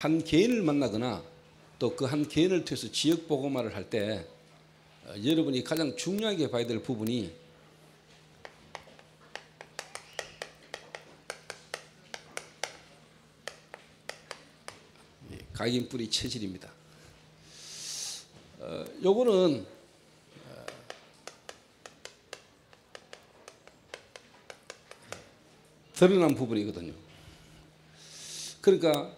한 개인을 만나거나 또 그 한 개인을 통해서 지역 복음화를 할 때 여러분이 가장 중요하게 봐야 될 부분이 각인뿌리 체질입니다. 요거는 드러난 부분이거든요. 그러니까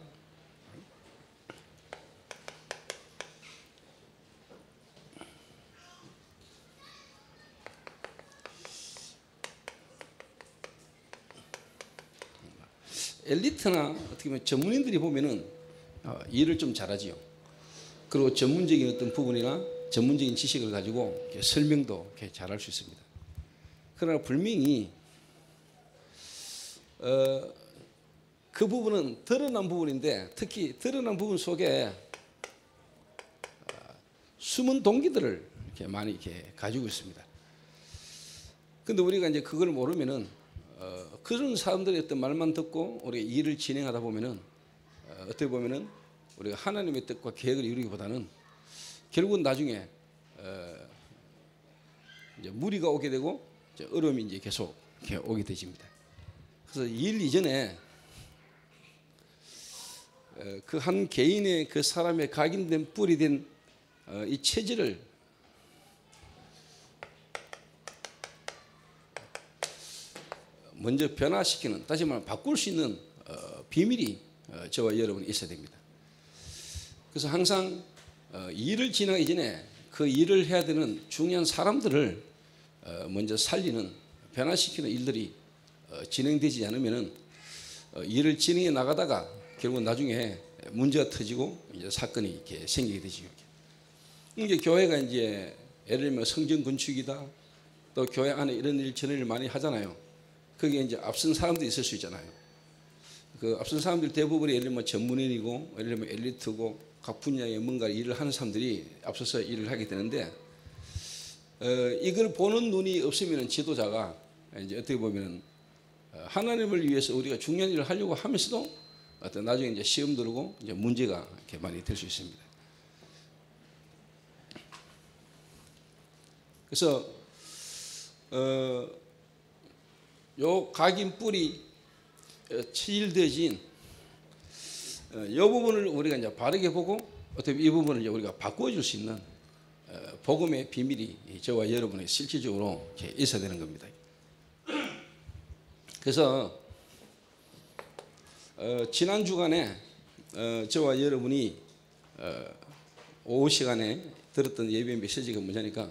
엘리트나 어떻게 보면 전문인들이 보면은 일을 좀 잘하지요. 그리고 전문적인 어떤 부분이나 전문적인 지식을 가지고 이렇게 설명도 이렇게 잘할 수 있습니다. 그러나 분명히 그 부분은 드러난 부분인데 특히 드러난 부분 속에 숨은 동기들을 이렇게 많이 이렇게 가지고 있습니다. 근데 우리가 이제 그걸 모르면은 그런 사람들의 어떤 말만 듣고 우리가 일을 진행하다 보면은 어떻게 보면은 우리가 하나님의 뜻과 계획을 이루기보다는 결국은 나중에 이제 무리가 오게 되고 이제 어려움이 이제 계속 이렇게 오게 되집니다. 그래서 일 이전에 그 한 개인의 그 사람의 각인된 뿌리 된 이 체질을 먼저 변화시키는, 다시 말하면 바꿀 수 있는 비밀이 저와 여러분이 있어야 됩니다. 그래서 항상 일을 진행하기 전에 그 일을 해야 되는 중요한 사람들을 먼저 살리는, 변화시키는 일들이 진행되지 않으면은 일을 진행해 나가다가 결국 나중에 문제가 터지고 이제 사건이 이렇게 생기게 되죠. 이제 교회가 이제 예를 들면 성전 건축이다, 또 교회 안에 이런 일 저런 일 많이 하잖아요. 거기에 이제 앞선 사람들이 있을 수 있잖아요. 그 앞선 사람들 대부분이 예를 들면 전문인이고, 예를 들면 엘리트고, 각 분야에 뭔가 일을 하는 사람들이 앞서서 일을 하게 되는데, 이걸 보는 눈이 없으면 지도자가 이제 어떻게 보면 하나님을 위해서 우리가 중요한 일을 하려고 하면서도 어떤 나중에 이제 시험 들고 이제 문제가 이렇게 많이 될 수 있습니다. 그래서 요 각인 뿌리 체질되어진 이 부분을 우리가 이제 바르게 보고 어떻게 이 부분을 이제 우리가 바꿔줄 수 있는 복음의 비밀이 저와 여러분의 실질적으로 있어야 되는 겁니다. 그래서 지난 주간에 저와 여러분이 오후 시간에 들었던 예배 메시지가 뭐냐니까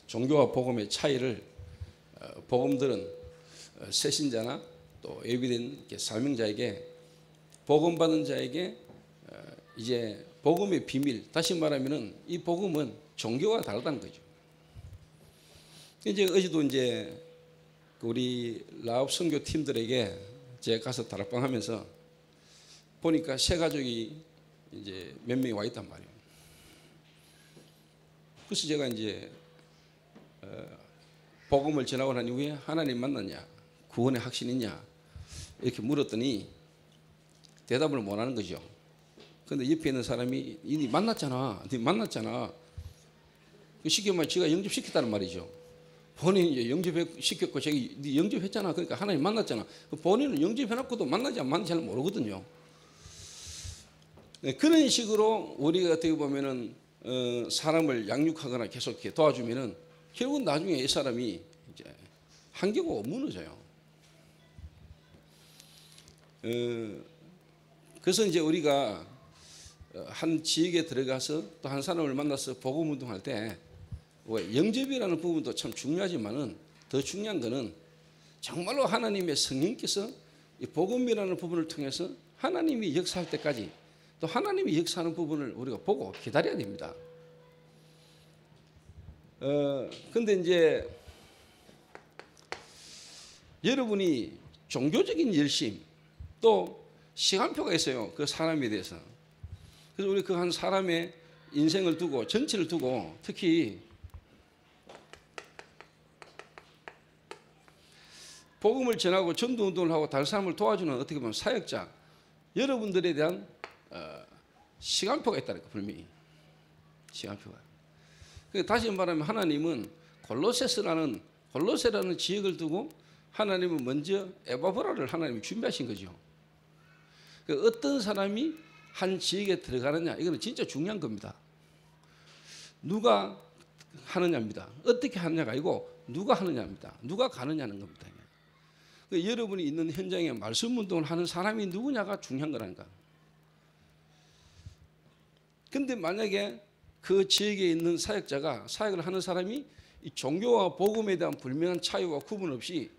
종교와 복음의 차이를 복음들은 새신자나 또 예비된 사명자에게 복음 받은 자에게 이제 복음의 비밀, 다시 말하면은 이 복음은 종교와 다르다는 거죠. 이제 어제도 이제 우리 라업 선교 팀들에게 제가 가서 다락방 하면서 보니까 새 가족이 이제 몇 명이 와 있단 말이에요. 그래서 제가 이제 복음을 전하고 난 이후에 하나님 만났냐, 구원의 확신 있냐 이렇게 물었더니 대답을 못 하는 거죠. 그런데 옆에 있는 사람이 니 만났잖아, 니 만났잖아. 쉽게 말해 지가 영접시켰다는 말이죠. 본인이 이제 영접시켰고 자기 니 영접했잖아. 그러니까 하나님 만났잖아. 본인은 영접해놓고도 만나지 안 만나지 잘 모르거든요. 네, 그런 식으로 우리가 어떻게 보면은 사람을 양육하거나 계속 이렇게 도와주면은 결국 나중에 이 사람이 이제 한계고 무너져요. 그래서 이제 우리가 한 지역에 들어가서 또 한 사람을 만나서 복음 운동할 때 영접이라는 부분도 참 중요하지만은 더 중요한 거는 정말로 하나님의 성령께서 이 복음이라는 부분을 통해서 하나님이 역사할 때까지 또 하나님이 역사하는 부분을 우리가 보고 기다려야 됩니다. 근데 이제 여러분이 종교적인 열심 또 시간표가 있어요. 그 사람에 대해서. 그래서 우리 그 한 사람의 인생을 두고 전체를 두고 특히 복음을 전하고 전도 운동을 하고 다른 사람을 도와주는 어떻게 보면 사역자 여러분들에 대한 시간표가 있다니까 분명히 시간표가. 다시 말하면 하나님은 골로새라는 지역을 두고 하나님은 먼저 에바브라를 하나님이 준비하신 거죠. 어떤 사람이 한 지역에 들어가느냐 이거는 진짜 중요한 겁니다. 누가 하느냐입니다. 어떻게 하느냐가 아니고 누가 하느냐입니다. 누가 가느냐는 겁니다. 여러분이 있는 현장에 말씀 운동을 하는 사람이 누구냐가 중요한 거라니까. 근데 만약에 그 지역에 있는 사역자가 사역을 하는 사람이 이 종교와 복음에 대한 분명한 차이와 구분 없이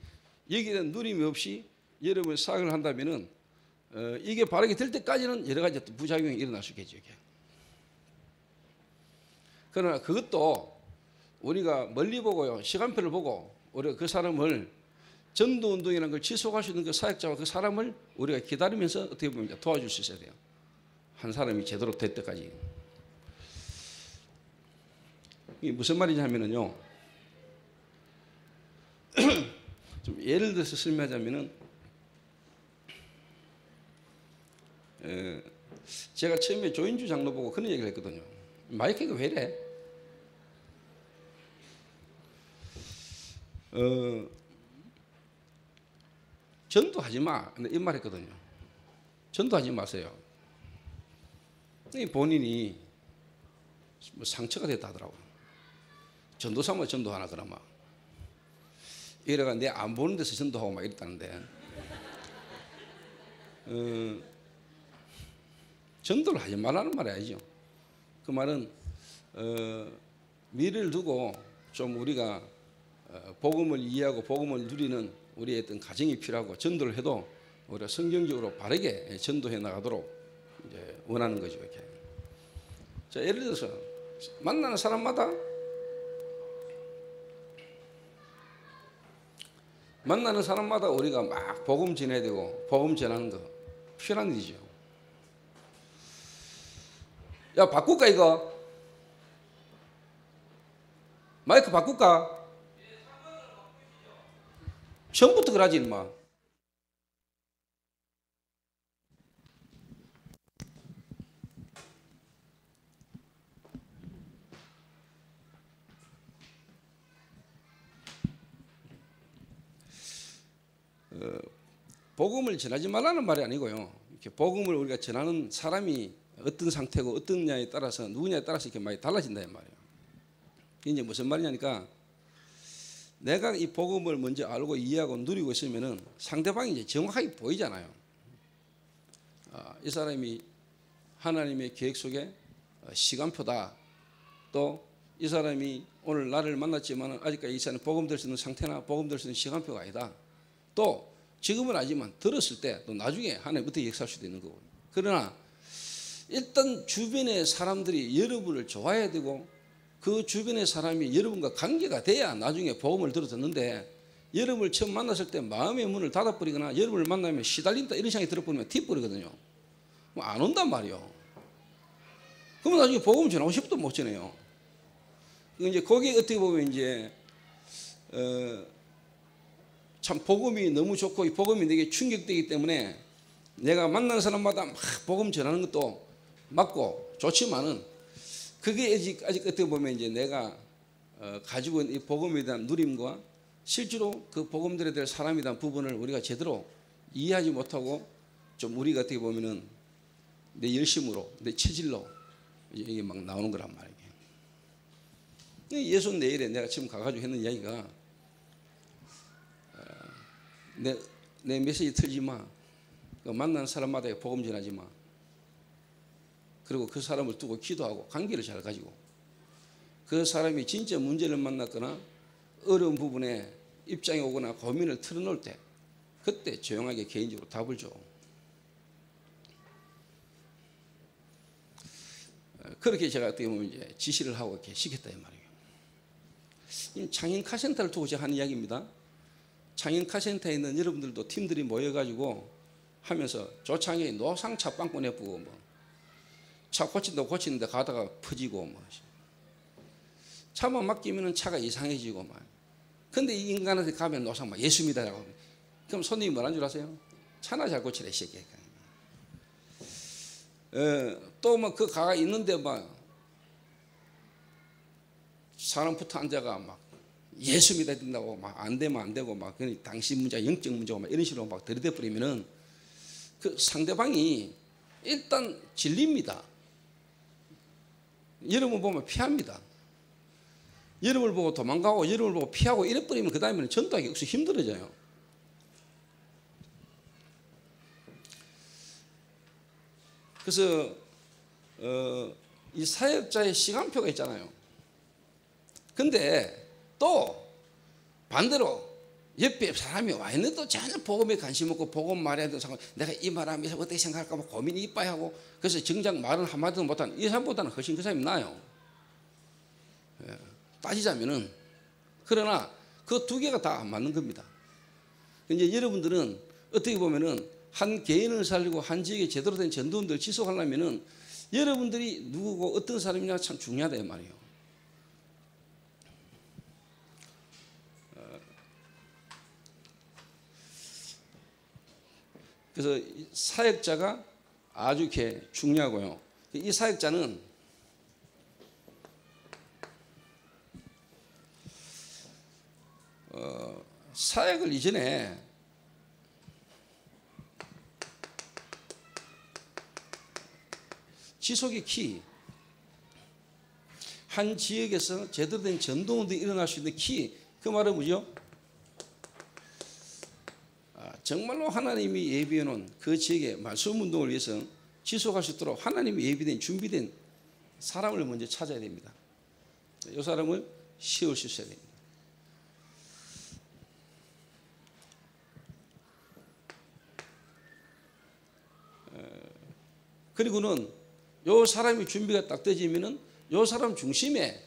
여기에 대한 누림이 없이 여러분이 사역을 한다면은 이게 바르게 될 때까지는 여러 가지 부작용이 일어날 수 있겠죠. 그러나 그것도 우리가 멀리 보고요, 시간표를 보고 우리가 그 사람을 전도 운동이라는 걸 지속할 수 있는 그 사역자와 그 사람을 우리가 기다리면서 어떻게 보면 도와줄 수 있어야 돼요. 한 사람이 제대로 될 때까지. 이게 무슨 말이냐 하면은요, 좀 예를 들어서 설명하자면은, 제가 처음에 조인주 장로 보고 그런 얘기를 했거든요. 마이크가 왜 이래? 전도하지 마. 이 말 했거든요. 전도하지 마세요. 본인이 뭐 상처가 됐다 하더라고요. 전도사면 전도하나 그러면. 이래가 내 안 보는 데서 전도하고 막 이랬다는데. 전도를 하지 말라는 말이 아니죠. 그 말은 미래를 두고 좀 우리가 복음을 이해하고 복음을 누리는 우리의 어떤 가정이 필요하고 전도를 해도 우리가 성경적으로 바르게 전도해 나가도록 이제 원하는 거죠. 이렇게. 자, 예를 들어서 만나는 사람마다 우리가 막 복음 전해야 되고 복음 전하는 거 필요한 일이죠. 야, 바꿀까 이거? 마이크 바꿀까? 처음부터 그러지 인마. 복음을 전하지 말라는 말이 아니고요. 이렇게 복음을 우리가 전하는 사람이 어떤 상태고 어떤 냐에 따라서 누구냐에 따라서 이렇게 많이 달라진다 이 말이에요. 이게 무슨 말이냐니까 내가 이 복음을 먼저 알고 이해하고 누리고 있으면은 상대방이 이제 정확하게 보이잖아요. 이 사람이 하나님의 계획 속에 시간표다. 또 이 사람이 오늘 나를 만났지만 아직까지 이 사람이 복음 될 수 있는 상태나 복음 될 수 있는 시간표가 아니다. 또 지금은 아니지만 들었을 때 또 나중에 하나님 어떻게 역사할 수도 있는 거고. 그러나 일단 주변의 사람들이 여러분을 좋아해야 되고 그 주변의 사람이 여러분과 관계가 돼야 나중에 복음을 들어듣는데 여러분을 처음 만났을 때 마음의 문을 닫아버리거나 여러분을 만나면 시달린다 이런 생각이 들어버리면 튀버리거든요. 안 온단 말이요. 그러면 나중에 복음 전하고 싶어도 못 전해요. 이제 거기에 어떻게 보면 이제 참 복음이 너무 좋고 이 복음이 내게 충격되기 때문에 내가 만나는 사람마다 막 복음 전하는 것도 맞고 좋지만은 그게 아직 어떻게 보면 이제 내가 가지고 있는 이 복음에 대한 누림과 실제로 그 복음들에 대한 사람에 대한 부분을 우리가 제대로 이해하지 못하고 좀 우리가 어떻게 보면은 내 열심으로 내 체질로 이게 막 나오는 거란 말이에요. 예수 내일에 내가 지금 가가지고 했는 이야기가 내 메시지 틀지 마. 만나는 사람마다 복음 전하지 마. 그리고 그 사람을 두고 기도하고 관계를 잘 가지고 그 사람이 진짜 문제를 만났거나 어려운 부분에 입장이 오거나 고민을 털어놓을 때 그때 조용하게 개인적으로 답을 줘. 그렇게 제가 어떻게 보면 이제 지시를 하고 이렇게 시켰다 이 말이에요. 창인 카센터를 두고 제가 하는 이야기입니다. 창인 카센터에 있는 여러분들도 팀들이 모여가지고 하면서 조창이 노상차 빵꾸 내쁘고 뭐 차 고친다고 고치는데 가다가 퍼지고 뭐 차만 맡기면은 차가 이상해지고 막. 근데 이 인간한테 가면 노상 막 예수 믿어라고 그럼 손님이 뭐라는 줄 아세요? 차나 잘 고치래 이 새끼야. 또 뭐 그 가가 있는데 막 사람 붙어 앉아가 막 예수 믿어야 된다고 막 안 되면 안 되고 막 당신 문제 영적 문제고 막 이런 식으로 막 들이대 버리면은 그 상대방이 일단 질립니다. 여러분 보면 피합니다. 여러분을 보고 도망가고 여러분을 보고 피하고 이래 버리면 그 다음에는 전도하기 역시 힘들어져요. 그래서 이 사역자의 시간표가 있잖아요. 근데 또 반대로 옆에 사람이 와 있는데도 전혀 복음에 관심 없고 복음 말해야 되는 상황, 내가 이 말하면서 어떻게 생각할까 뭐 고민이 이빠이 하고, 그래서 정작 말은 한마디도 못하는 이 사람보다는 훨씬 그 사람이 나아요. 따지자면은. 그러나 그 두 개가 다 안 맞는 겁니다. 이제 여러분들은 어떻게 보면은 한 개인을 살리고 한 지역에 제대로 된 전도원들을 지속하려면은 여러분들이 누구고 어떤 사람이냐 참 중요하다 이 말이에요. 그래서 사역자가 아주 이렇게 중요하고요. 이 사역자는 사역을 이전에 지속의 키, 한 지역에서 제대로 된 전도운동이 일어날 수 있는 키, 그 말은 뭐죠? 정말로 하나님이 예비해 놓은 그 지역의 말씀 운동을 위해서 지속할 수 있도록 하나님이 예비된 준비된 사람을 먼저 찾아야 됩니다. 이 사람을 세울 수 있어야 됩니다. 그리고는 이 사람이 준비가 딱 되지면은 이 사람 중심에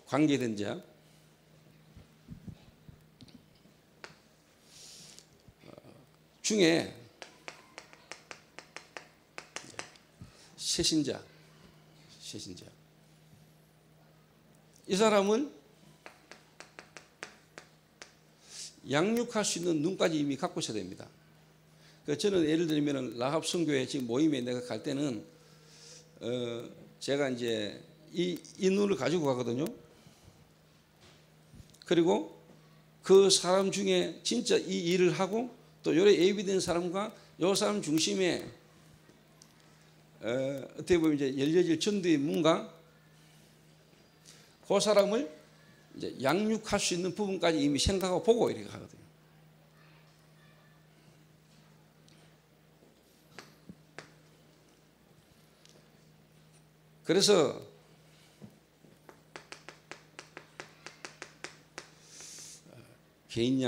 관계된 자, 중에 세신자, 이 사람을 양육할 수 있는 눈까지 이미 갖고 있어야 됩니다. 저는 예를 들면 라합 선교회 지금 모임에 내가 갈 때는 제가 이제 이 눈을 가지고 가거든요. 그리고 그 사람 중에 진짜 이 일을 하고 또 요래 예비된 사람과 요 사람 중심에 어떻게 보면 이제 열려질 전도의 문과 그 사람을 이제 양육할 수 있는 부분까지 이미 생각하고 보고 이렇게 하거든요. 그래서 개인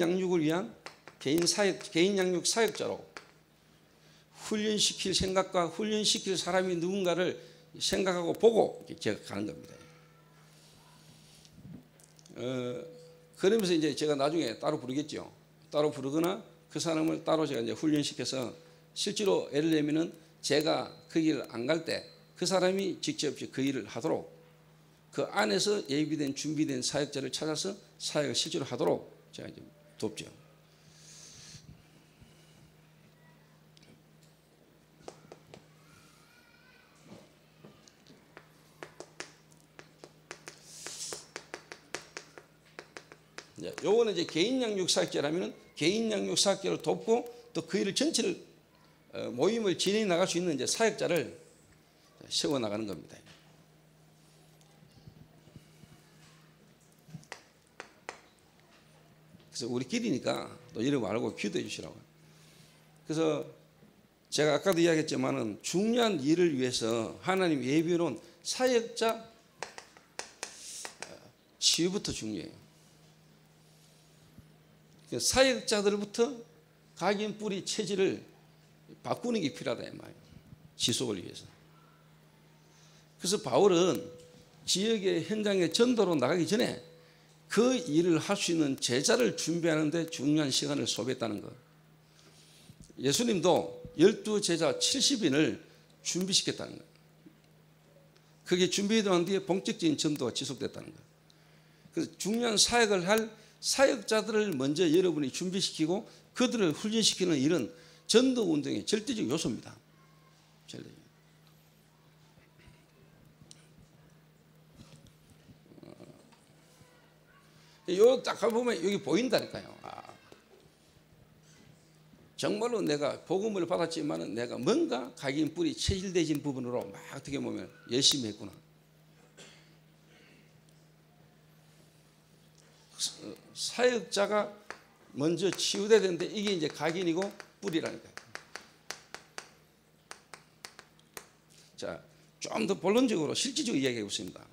양육을 위한 개인 양육 사역자로 훈련시킬 생각과 훈련시킬 사람이 누군가를 생각하고 보고 제가 가는 겁니다. 그러면서 이제 제가 나중에 따로 부르겠죠. 따로 부르거나 그 사람을 따로 제가 이제 훈련시켜서 실제로 예를 들면은 제가 그 길을 안 갈 때 그 사람이 직접 그 일을 하도록 그 안에서 예비된 준비된 사역자를 찾아서 사역을 실제로 하도록 제가 이제 돕죠. 요거는 이제 개인 양육 사역자라면 개인 양육 사역자를 돕고 또 그 일을 전체를 모임을 진행해 나갈 수 있는 이제 사역자를 세워 나가는 겁니다. 그래서 우리끼리니까 또 이런 거 알고 기도해 주시라고요. 그래서 제가 아까도 이야기했지만은 중요한 일을 위해서 하나님 예비해 놓은 사역자 치유부터 중요해요. 사역자들부터 각인 뿌리 체질을 바꾸는 게 필요하다 이 말이에요. 지속을 위해서. 그래서 바울은 지역의 현장에 전도로 나가기 전에 그 일을 할 수 있는 제자를 준비하는 데 중요한 시간을 소비했다는 것. 예수님도 12제자 70인을 준비시켰다는 것. 그게 준비되어 난 뒤에 본격적인 전도가 지속됐다는 거예요. 그래서 중요한 사역을 할 사역자들을 먼저 여러분이 준비시키고 그들을 훈련시키는 일은 전도 운동의 절대적 요소입니다. 요 딱 가보면 여기 보인다니까요. 정말로 내가 복음을 받았지만 내가 뭔가 각인 뿌리 체질되진 부분으로 막 어떻게 보면 열심히 했구나. 사역자가 먼저 치유돼야 되는데 이게 이제 각인이고 뿌리라니까요. 자, 좀 더 본론적으로 실질적으로 이야기해 보겠습니다.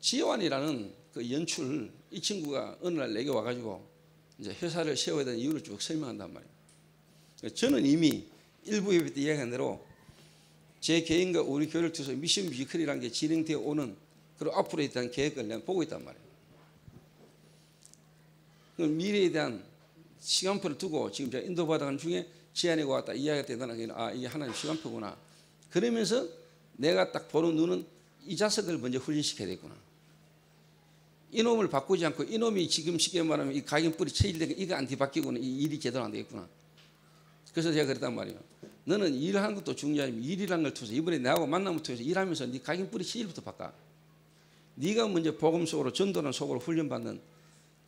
지완이라는 그 연출, 이 친구가 어느 날 내게 와가지고 이제 회사를 세워야 되는 이유를 쭉 설명한단 말이에요. 저는 이미 일부 예배 때 이야기한 대로 제 개인과 우리 교회를 통해서 미션 뮤지컬이라는 게 진행되어 오는 그리고 앞으로에 대한 계획을 내가 보고 있단 말이에요. 그 미래에 대한 시간표를 두고 지금 제가 인도받아가는 중에 지안이가 왔다 이야기가 되더라. 이게 하나님 시간표구나. 그러면서 내가 딱 보는 눈은 이 자식을 먼저 훈련시켜야 되겠구나. 이놈을 바꾸지 않고 이놈이 지금 쉽게 말하면 이 각인 뿌리 체질된 이거 안 뒤바뀌고는 이 일이 제대로 안 되겠구나. 그래서 제가 그랬단 말이에요. 너는 일하는 것도 중요하지만 일이라는 걸 통해서 이번에 나하고 만남을 통해서 일하면서 네 각인 뿌리 체질부터 바꿔. 네가 먼저 복음 속으로 전도는 속으로 훈련받는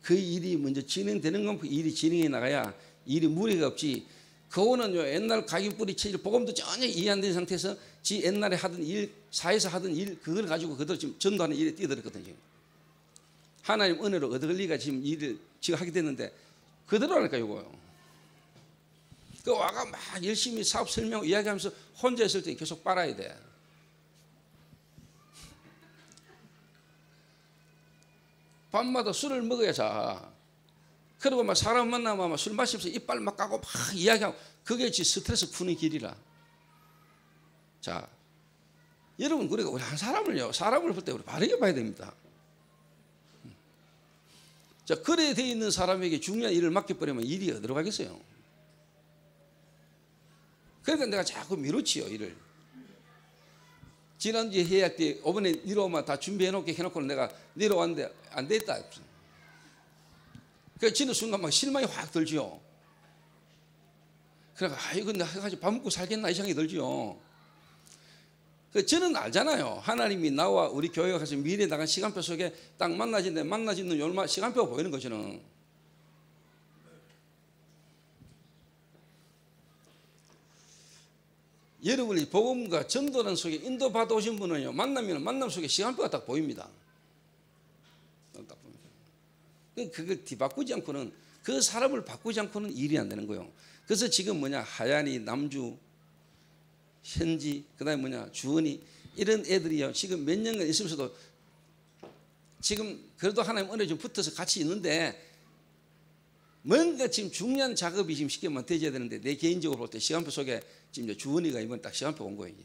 그 일이 먼저 진행되는 건 그 일이 진행해 나가야 일이 무리가 없지. 그거는요 옛날 각인 뿌리 체질 복음도 전혀 이해 안 된 상태에서 지 옛날에 하던 일 사회에서 하던 일 그걸 가지고 그대로 지금 전도하는 일에 뛰어들었거든요. 하나님 은혜로 얻을 리가 지금 일을 지금 하게 됐는데 그대로라니까 이거요. 그 와가 막 열심히 사업 설명 이야기하면서 혼자 있을 때 계속 빨아야 돼. 밤마다 술을 먹어야 자. 그리고 막 사람 만나면 막 술 마시면서 이빨 막 까고 막 이야기하고 그게 지 스트레스 푸는 길이라. 자, 여러분 우리가 우리 한 사람을 볼 때 우리 바르게 봐야 됩니다. 자, 그래 돼 있는 사람에게 중요한 일을 맡겨버리면 일이 어디로 가겠어요? 그러니까 내가 자꾸 미루지요 일을. 지난주에 해약 때 이번에 내려오면 다 준비해놓게 해놓고는 내가 내려왔는데 안 됐다. 그래서 지는 순간 막 실망이 확 들지요. 그러니까 이거 내가 가지고 밥 먹고 살겠나 이 생각이 들지요. 저는 알잖아요. 하나님이 나와 우리 교회가 가서 미래에 나간 시간표 속에 딱 만나지는 요런 시간표가 보이는 거 저는. 여러분이 복음과 전도는 속에 인도받아 오신 분은요 만나면 만남 속에 시간표가 딱 보입니다. 딱 보입니다. 그걸 뒤바꾸지 않고는 그 사람을 바꾸지 않고는 일이 안 되는 거예요. 그래서 지금 하얀이 남주 현지 그다음에 주은이 이런 애들이요 지금 몇 년간 있으면서도 지금 그래도 하나님 은혜 좀 붙어서 같이 있는데 뭔가 지금 중요한 작업이 지금 쉽게 되어야 되는데 내 개인적으로 볼 때 시간표 속에 지금 주은이가 이번 딱 시간표 온 거예요.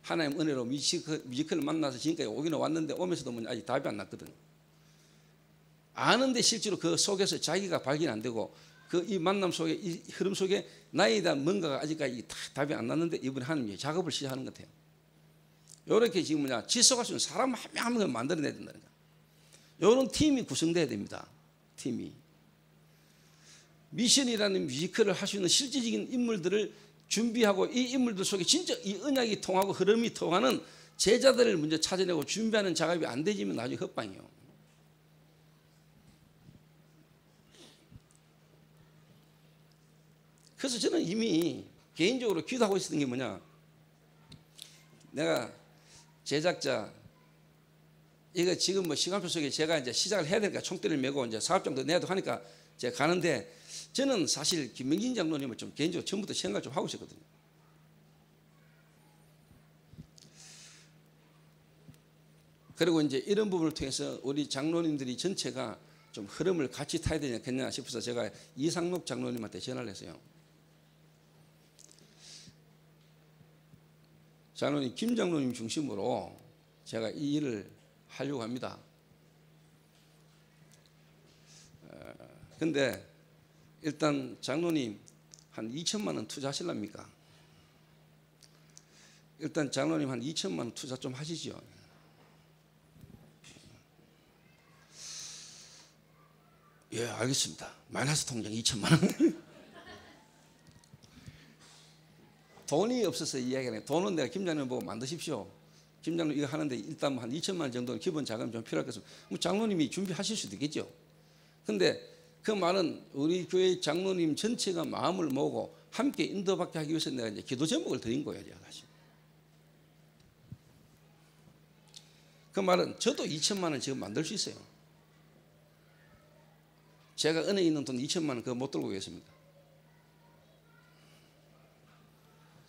하나님 은혜로 뮤지컬을 만나서 지금까지 오기는 왔는데 오면서도 아직 답이 안 났거든. 아는데 실제로 그 속에서 자기가 발견 안 되고 그 이 만남 속에 이 흐름 속에 나에 대한 뭔가가 아직까지 답이 안 났는데 이번에 하나님이 작업을 시작하는 것 같아요. 이렇게 지금 지속할 수 있는 사람 한 명 한 명을 만들어내야 된다는 거예요. 이런 팀이 구성돼야 됩니다. 팀이. 미션이라는 뮤지컬을 할 수 있는 실질적인 인물들을 준비하고 이 인물들 속에 진짜 이 언약이 통하고 흐름이 통하는 제자들을 먼저 찾아내고 준비하는 작업이 안 되지면 나중에 헛방이에요. 그래서 저는 이미 개인적으로 기도하고 있었던 게 내가 제작자 이거 지금 시간표 속에 제가 이제 시작을 해야 되니까 총대를 메고 이제 사업장도 내야 되고 하니까 제가 가는데 저는 사실 김명진 장로님을 좀 개인적으로 처음부터 생각을 좀 하고 있었거든요. 그리고 이제 이런 부분을 통해서 우리 장로님들이 전체가 좀 흐름을 같이 타야 되지 않겠냐 싶어서 제가 이상록 장로님한테 전화를 했어요. 장로님, 김 장로님 중심으로 제가 이 일을 하려고 합니다. 근데 일단 장로님 한 2천만 원 투자하실랍니까? 일단 장로님 한 2천만 원 투자 좀 하시죠. 예, 알겠습니다. 마이너스 통장 2천만 원. 돈이 없어서 이야기하네. 돈은 내가 김 장로님 보고 만드십시오. 김 장로님 이거 하는데 일단 한 2천만 원 정도는 기본 자금이 좀 필요하겠어. 뭐 장로님이 준비하실 수도 있겠죠. 근데 그 말은 우리 교회 장로님 전체가 마음을 모으고 함께 인도받게 하기 위해서 내가 이제 기도 제목을 드린 거예요, 제가 사실. 그 말은 저도 2천만 원 지금 만들 수 있어요. 제가 은행에 있는 돈 2천만 원 그거 못 들고 계십니다.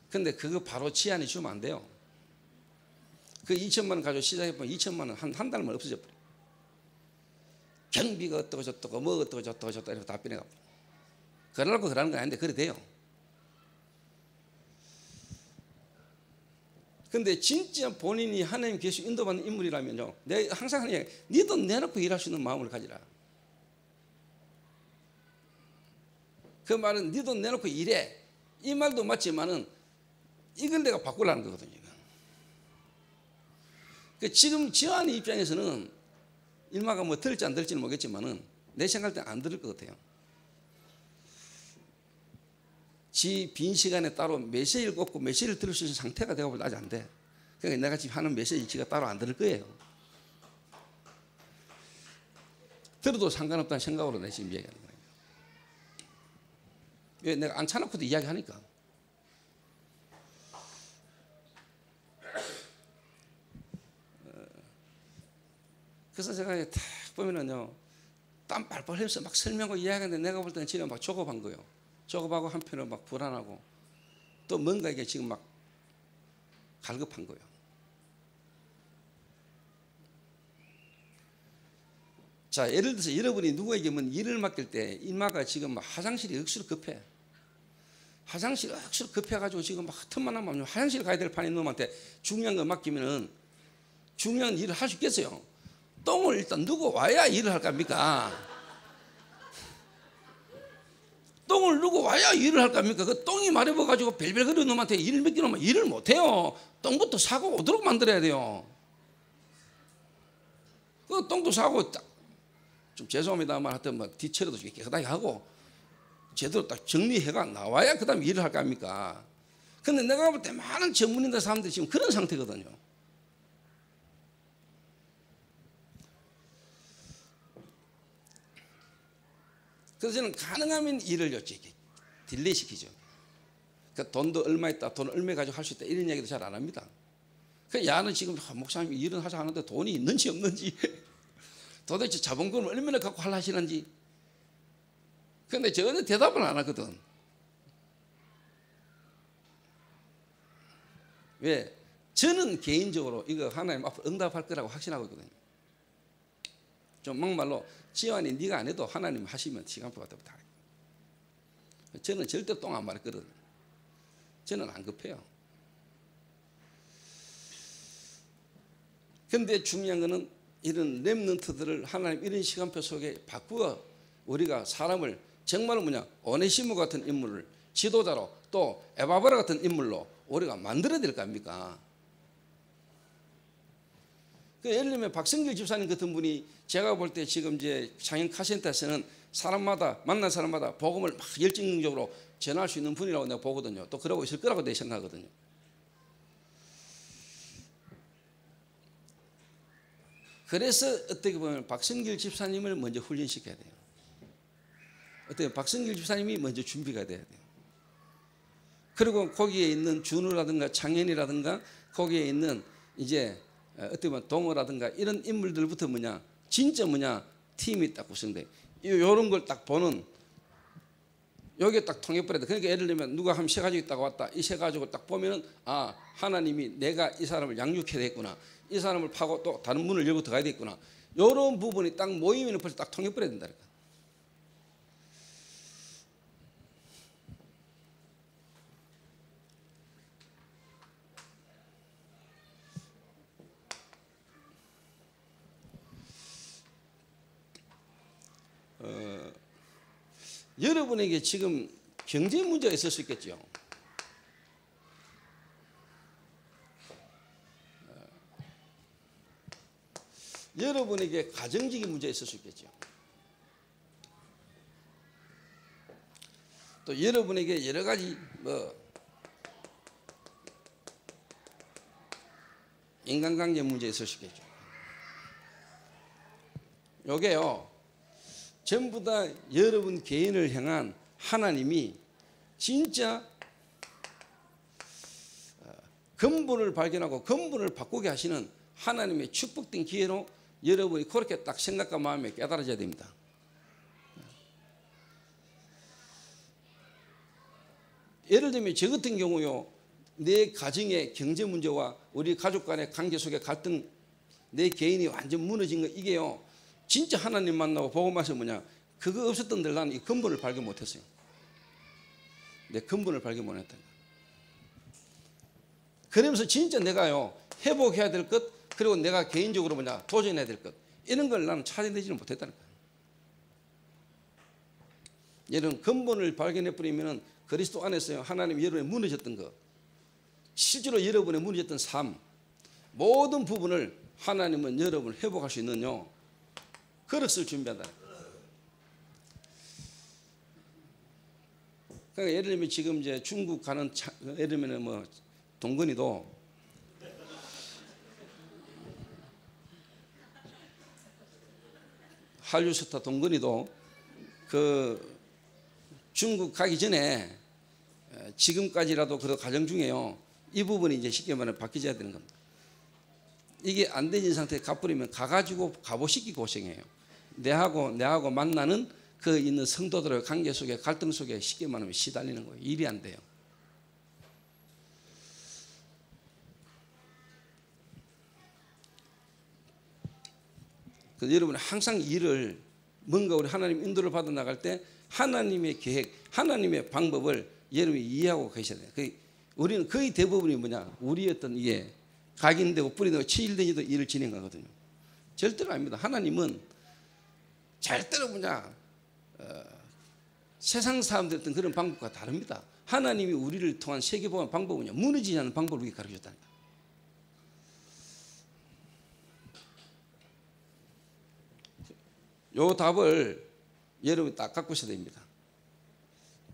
근데 그거 바로 지한이 주면 안 돼요. 그 2천만 원 가지고 시작해보면 2천만 원 한 달만 없어져 버려요. 경비가 어떠고 저떠고 뭐 어떠고 저떠고 저떠고 이렇게 다 빼내가고. 그러려고 그러는 건 아닌데 그래 돼요. 근데 진짜 본인이 하나님 계시 인도받는 인물이라면요, 내가 항상 하는 얘기, 네 돈 내놓고 일할 수 있는 마음을 가지라. 그 말은 네 돈 내놓고 일해, 이 말도 맞지만은 이걸 내가 바꾸려는 거거든요. 지금 지환이 입장에서는 일마가 뭐 들을지 안 들을지는 모르겠지만은 내 생각할 때 안 들을 것 같아요. 지 빈 시간에 따로 메시지를 꽂고 메시지를 들을 수 있는 상태가 되고 볼 때 아직 안 돼. 그러니까 내가 지금 하는 메시지 지가 따로 안 들을 거예요. 들어도 상관없다는 생각으로 내가 지금 이야기하는 거예요. 왜? 내가 앉혀놓고도 이야기하니까. 그래서 제가 딱 보면은요, 땀 빨빨 흘려서 막 설명하고 이야기하는데 내가 볼 때는 지금 막 조급한 거예요. 조급하고 한편으로 막 불안하고 또 뭔가 이게 지금 막 갈급한 거예요. 자, 예를 들어서 여러분이 누구에게 뭐 일을 맡길 때 이마가 지금 화장실이 억수로 급해. 화장실이 억수로 급해가지고 지금 막 틈만 나면 화장실 가야 될 판인 놈한테 중요한 거 맡기면은 중요한 일을 할 수 있겠어요? 똥을 일단 누구 와야 일을 할 겁니까? 똥을 누구 와야 일을 할 겁니까? 그 똥이 마려워가지고 벨벨거리는 놈한테 일을 맡기놓으면 일을 못해요. 똥부터 사고 오도록 만들어야 돼요. 그 똥도 사고 좀 죄송합니다만 하여튼 뭐 뒤처리도 깨끗하게 하고 제대로 딱 정리해가 나와야 그 다음에 일을 할 겁니까? 근데 내가 볼 때 많은 전문인들 사람들이 지금 그런 상태거든요. 그래서 저는 가능하면 일을 딜레이 시키죠. 그러니까 돈도 얼마 있다, 돈 얼마 가지고 할 수 있다 이런 얘기도 잘 안 합니다. 그 야는 지금 목사님 일은 하자 하는데 돈이 있는지 없는지 도대체 자본금을 얼마나 갖고 하시는지. 그런데 전혀 대답을 안 하거든. 왜? 저는 개인적으로 이거 하나님 앞으로 응답할 거라고 확신하고 있거든요. 좀 막말로 지환이 네가 안 해도 하나님 하시면 시간표 같은 거 다. 저는 절대 똥 안 마르거든. 저는 안 급해요. 근데 중요한 거는 이런 렘넌트들을 하나님 이런 시간표 속에 바꾸어 우리가 사람을 정말 오네시모 같은 인물을 지도자로 또 에바브라 같은 인물로 우리가 만들어야 될 거 아닙니까? 예를 들면 박성길 집사님 같은 분이 제가 볼 때 지금 이제 창현 카센터에서는 사람마다 만난 사람마다 복음을 막 열정적으로 전할 수 있는 분이라고 내가 보거든요. 또 그러고 있을 거라고 내가 생각하거든요. 그래서 어떻게 보면 박성길 집사님을 먼저 훈련시켜야 돼요. 어떻게 박성길 집사님이 먼저 준비가 돼야 돼요. 그리고 거기에 있는 준우라든가 창현이라든가 거기에 있는 이제 어떻게 보면 동호라든가 이런 인물들부터 진짜 팀이 딱 구성돼. 이런 걸 딱 보는 여기에 딱 통해버려야 돼. 그러니까 예를 들면 누가 한 세 가지고 있다가 왔다. 이 세 가지고 딱 보면은 아, 하나님이 내가 이 사람을 양육해야 되겠구나. 이 사람을 파고 또 다른 문을 열고 들어가야 되겠구나. 이런 부분이 딱 모이면 벌써 딱 통해버려야 된다. 여러분에게 지금 경제 문제가 있을 수 있겠죠. 여러분에게 가정적인 문제가 있을 수 있겠죠. 또 여러분에게 여러 가지 인간관계 문제 있을 수 있겠죠. 요게요 전부 다 여러분 개인을 향한 하나님이 진짜 근본을 발견하고 근본을 바꾸게 하시는 하나님의 축복된 기회로 여러분이 그렇게 딱 생각과 마음에 깨달아져야 됩니다. 예를 들면 저 같은 경우요 내 가정의 경제 문제와 우리 가족 간의 관계 속의 갈등, 내 개인이 완전 무너진 거 이게요 진짜 하나님 만나고 보고 마서 뭐냐 그거 없었던 들 나는 이 근본을 발견 못했어요. 내 근본을 발견 못했다. 그러면서 진짜 내가요 회복해야 될 것 그리고 내가 개인적으로 뭐냐 도전해야 될 것 이런 걸 나는 찾아내지는 못했다는 거예요. 여러분 근본을 발견해 버리면은 그리스도 안에서 하나님 여러분의 무너졌던 것 실제로 여러분의 무너졌던 삶 모든 부분을 하나님은 여러분을 회복할 수 있는요 그릇을 준비한다. 그러니까 예를 들면 지금 이제 중국 가는 예를 들면 뭐 동건이도 한류 스타 동건이도 그 중국 가기 전에 지금까지라도 그 가정 중에요 이 부분이 이제 쉽게 말하면 바뀌어야 되는 겁니다. 이게 안 되는 상태에 가버리면 가가지고 가보시기 고생해요. 내하고 만나는 그 있는 성도들의 관계 속에 갈등 속에 쉽게 말하면 시달리는 거예요. 일이 안 돼요. 그래서 여러분 항상 일을 뭔가 우리 하나님 인도를 받아 나갈 때 하나님의 계획, 하나님의 방법을 여러분이 이해하고 계셔야 돼요. 우리는 거의 대부분이 뭐냐 우리 어떤 이게 각인되고 뿌리되고 치일되지도 일을 진행하거든요. 절대로 아닙니다. 하나님은 절대로 뭐냐 세상 사람들 어떤 그런 방법과 다릅니다. 하나님이 우리를 통한 세계보험 방법은요 무너지지 않는 방법을 우리에게 가르쳐줬다는 거예요. 요 답을 여러분이 딱 갖고 있어야 됩니다.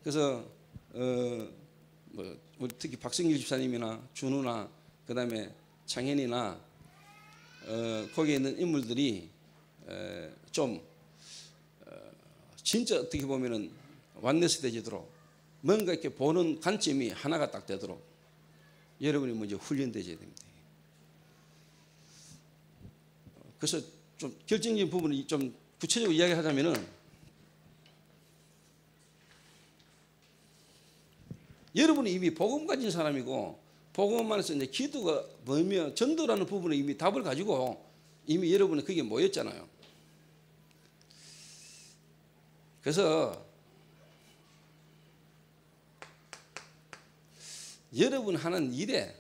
그래서 뭐 우리 특히 박성길 집사님이나 준우나 그다음에 창현이나 거기에 있는 인물들이 좀 진짜 어떻게 보면은 완네스 되도록 뭔가 이렇게 보는 관점이 하나가 딱 되도록 여러분이 먼저 훈련되어야 됩니다. 그래서 좀 결정적인 부분을 좀 구체적으로 이야기하자면은 여러분이 이미 복음 가진 사람이고 복음 안에서 이제 기도가 뭐며 전도라는 부분에 이미 답을 가지고 이미 여러분은 그게 모였잖아요. 그래서 여러분 하는 일에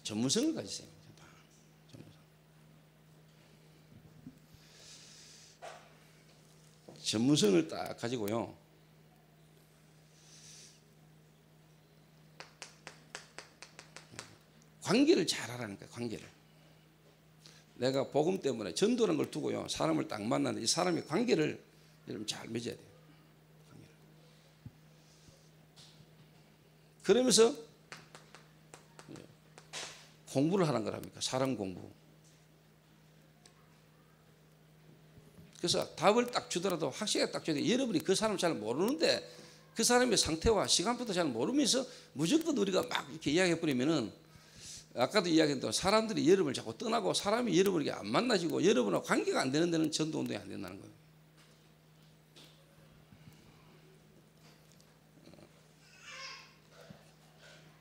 전문성을 가지세요. 전문성을 딱 가지고요. 관계를 잘 하라는 거예요. 관계를. 내가 복음 때문에 전도라는 걸 두고요. 사람을 딱 만나는데 이 사람의 관계를 여러분 잘 맺어야 돼요. 관계를. 그러면서 공부를 하는 거랍니까? 사람 공부. 그래서 답을 딱 주더라도 확실하게 딱 줘야 돼요. 여러분이 그 사람을 잘 모르는데 그 사람의 상태와 시간부터 잘 모르면서 무조건 우리가 막 이렇게 이야기해버리면은 아까도 이야기했던 사람들이 여러분을 자꾸 떠나고 사람이 여러분에게 안 만나지고 여러분하고 관계가 안 되는 데는 전도운동이 안 된다는 거예요.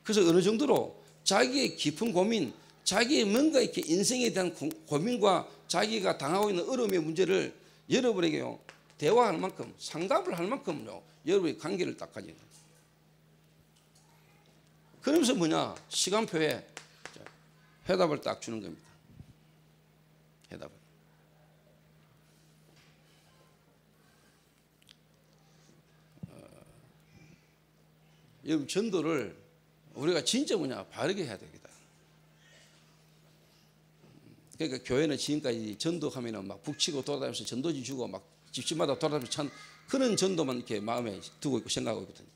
그래서 어느 정도로 자기의 깊은 고민, 자기의 뭔가 이렇게 인생에 대한 고민과 자기가 당하고 있는 어려움의 문제를 여러분에게요 대화할 만큼 상담을 할 만큼요 여러분의 관계를 딱 가지는 거예요. 그러면서 뭐냐 시간표에 해답을 딱 주는 겁니다. 해답을. 여러분 전도를 우리가 진짜 뭐냐 바르게 해야 됩니다. 그러니까 교회는 지금까지 전도하면은 막 북치고 돌아다니면서 전도지 주고 막 집집마다 돌아다니면서 참 그런 전도만 이렇게 마음에 두고 있고 생각하고 있거든요.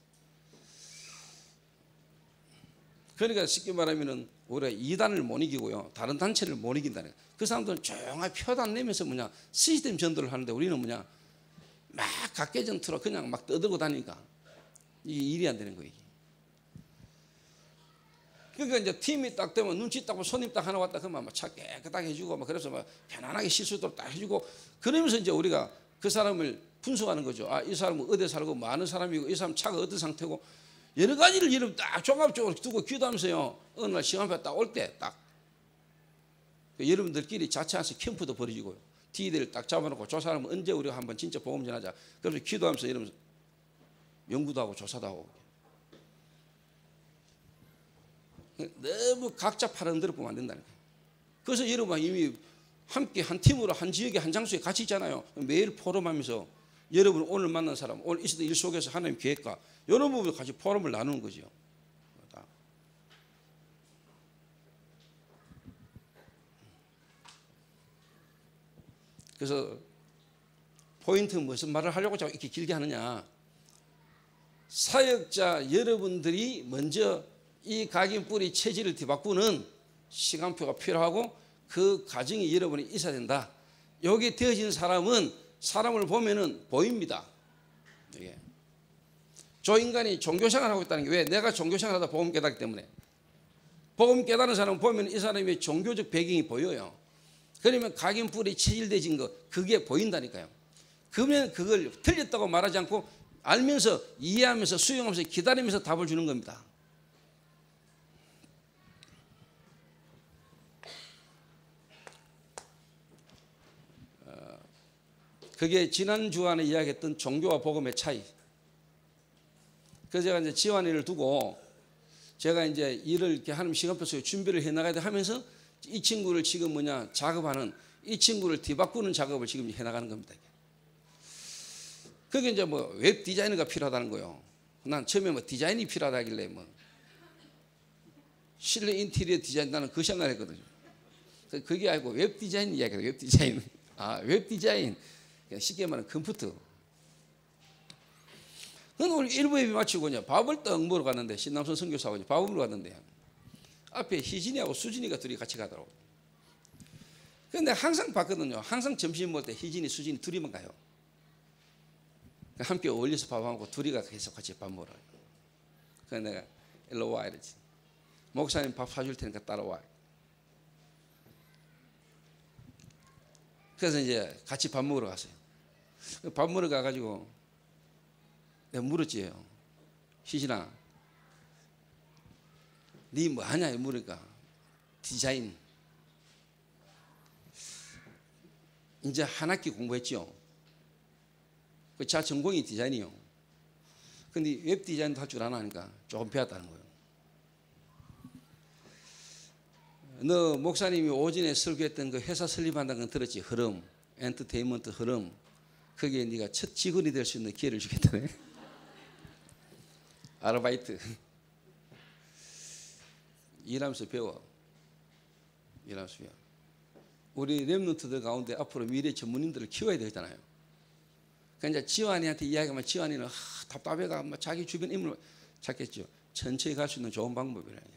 그러니까 쉽게 말하면은 우리가 이단을 못 이기고요, 다른 단체를 못 이긴다는 거예요. 그 사람들은 조용하게 표도 내면서 뭐냐 시스템 전도를 하는데 우리는 뭐냐 막 각계전투로 그냥 막 떠들고 다니니까 이게 일이 안 되는 거예요. 그러니까 이제 팀이 딱 되면 눈치 딱 보고 손님 딱 하나 왔다 그러면 막 차 깨끗하게 해주고 막 그래서 막 편안하게 실수도 딱 해주고 그러면서 이제 우리가 그 사람을 분석하는 거죠. 아, 이 사람은 어디 살고 뭐 아는 사람이고 이 사람 차가 어떤 상태고 여러 가지를 여러분 딱 종합적으로 두고 기도하면서요. 어느 날 시간표 딱 올 때 딱 여러분들끼리 자체해서 캠프도 벌어지고요. 디들을 딱 잡아놓고 저 사람은 언제 우리가 한번 진짜 복음 전하자. 그래서 기도하면서 여러분 연구도 하고 조사도 하고. 너무 각자 팔아들어 보면 안 된다는 거예요. 그래서 여러분 이미 함께 한 팀으로 한 지역에 한 장소에 같이 있잖아요. 매일 포럼하면서 여러분 오늘 만난 사람, 오늘 이 시대 일 속에서 하나님 계획과 이런 부분을 같이 포럼을 나누는 거죠. 그래서 포인트는 무슨 말을 하려고 자꾸 이렇게 길게 하느냐. 사역자 여러분들이 먼저 이 각인뿌리 체질을 뒤바꾸는 시간표가 필요하고 그 과정이 여러분이 있어야 된다. 여기 되어진 사람은 사람을 보면은 보입니다. 예. 저 인간이 종교생활을 하고 있다는 게 왜? 내가 종교생활을 하다 복음 깨닫기 때문에. 복음 깨닫는 사람을 보면 이 사람의 종교적 배경이 보여요. 그러면 각인뿌리 체질되진 거 그게 보인다니까요. 그러면 그걸 틀렸다고 말하지 않고 알면서 이해하면서 수용하면서 기다리면서 답을 주는 겁니다. 그게 지난 주간에 이야기했던 종교와 복음의 차이. 그래서 제가 이제 지환이를 두고 제가 이제 일을 이렇게 하는 시간표 속에 준비를 해 나가야 돼 하면서 이 친구를 지금 뭐냐 작업하는 이 친구를 뒤바꾸는 작업을 지금 해 나가는 겁니다. 그게 이제 뭐 웹 디자이너가 필요하다는 거예요. 난 처음에 뭐 디자인이 필요하다길래 뭐 실내 인테리어 디자인 나는 그 생각을 했거든요. 그게 아니고 웹 디자인 이야기다. 웹 디자인. 아, 웹 디자인. 쉽게 말하면 컴퓨터. 그건 우리 일부 예배 마치고 그냥 밥을 떡 먹으러 갔는데 신남선 선교사하고 밥을 먹으러 갔는데 앞에 희진이하고 수진이가 둘이 같이 가더라고. 근데 항상 봤거든요. 항상 점심 먹을 때 희진이, 수진이 둘이만 가요. 함께 어울려서 밥 먹고 둘이가 계속 같이 밥 먹으러. 그래서 내가 일로 와 이러지. 목사님 밥 사줄 테니까 따라와. 그래서 이제 같이 밥 먹으러 갔어요. 밥 먹으러 가가지고 내가 물었지. 희진아, 니 뭐 하냐 물으니까 디자인. 이제 한 학기 공부했죠. 자 전공이 디자인이요. 근데 웹 디자인도 할 줄 아나 하니까 조금 배웠다는 거예요. 너 목사님이 오전에 설교했던 그 회사 설립한다는 건 들었지? 흐름, 엔터테인먼트 흐름. 거기에 네가 첫 직원이 될 수 있는 기회를 주겠다네. 아르바이트. 일하면서 배워. 일하면서 배워. 우리 렘넌트들 가운데 앞으로 미래 전문인들을 키워야 되잖아요. 그러니까 지환이한테 이야기하면 지환이는 답답해가 자기 주변 인물을 찾겠죠. 천천히 갈 수 있는 좋은 방법이라요.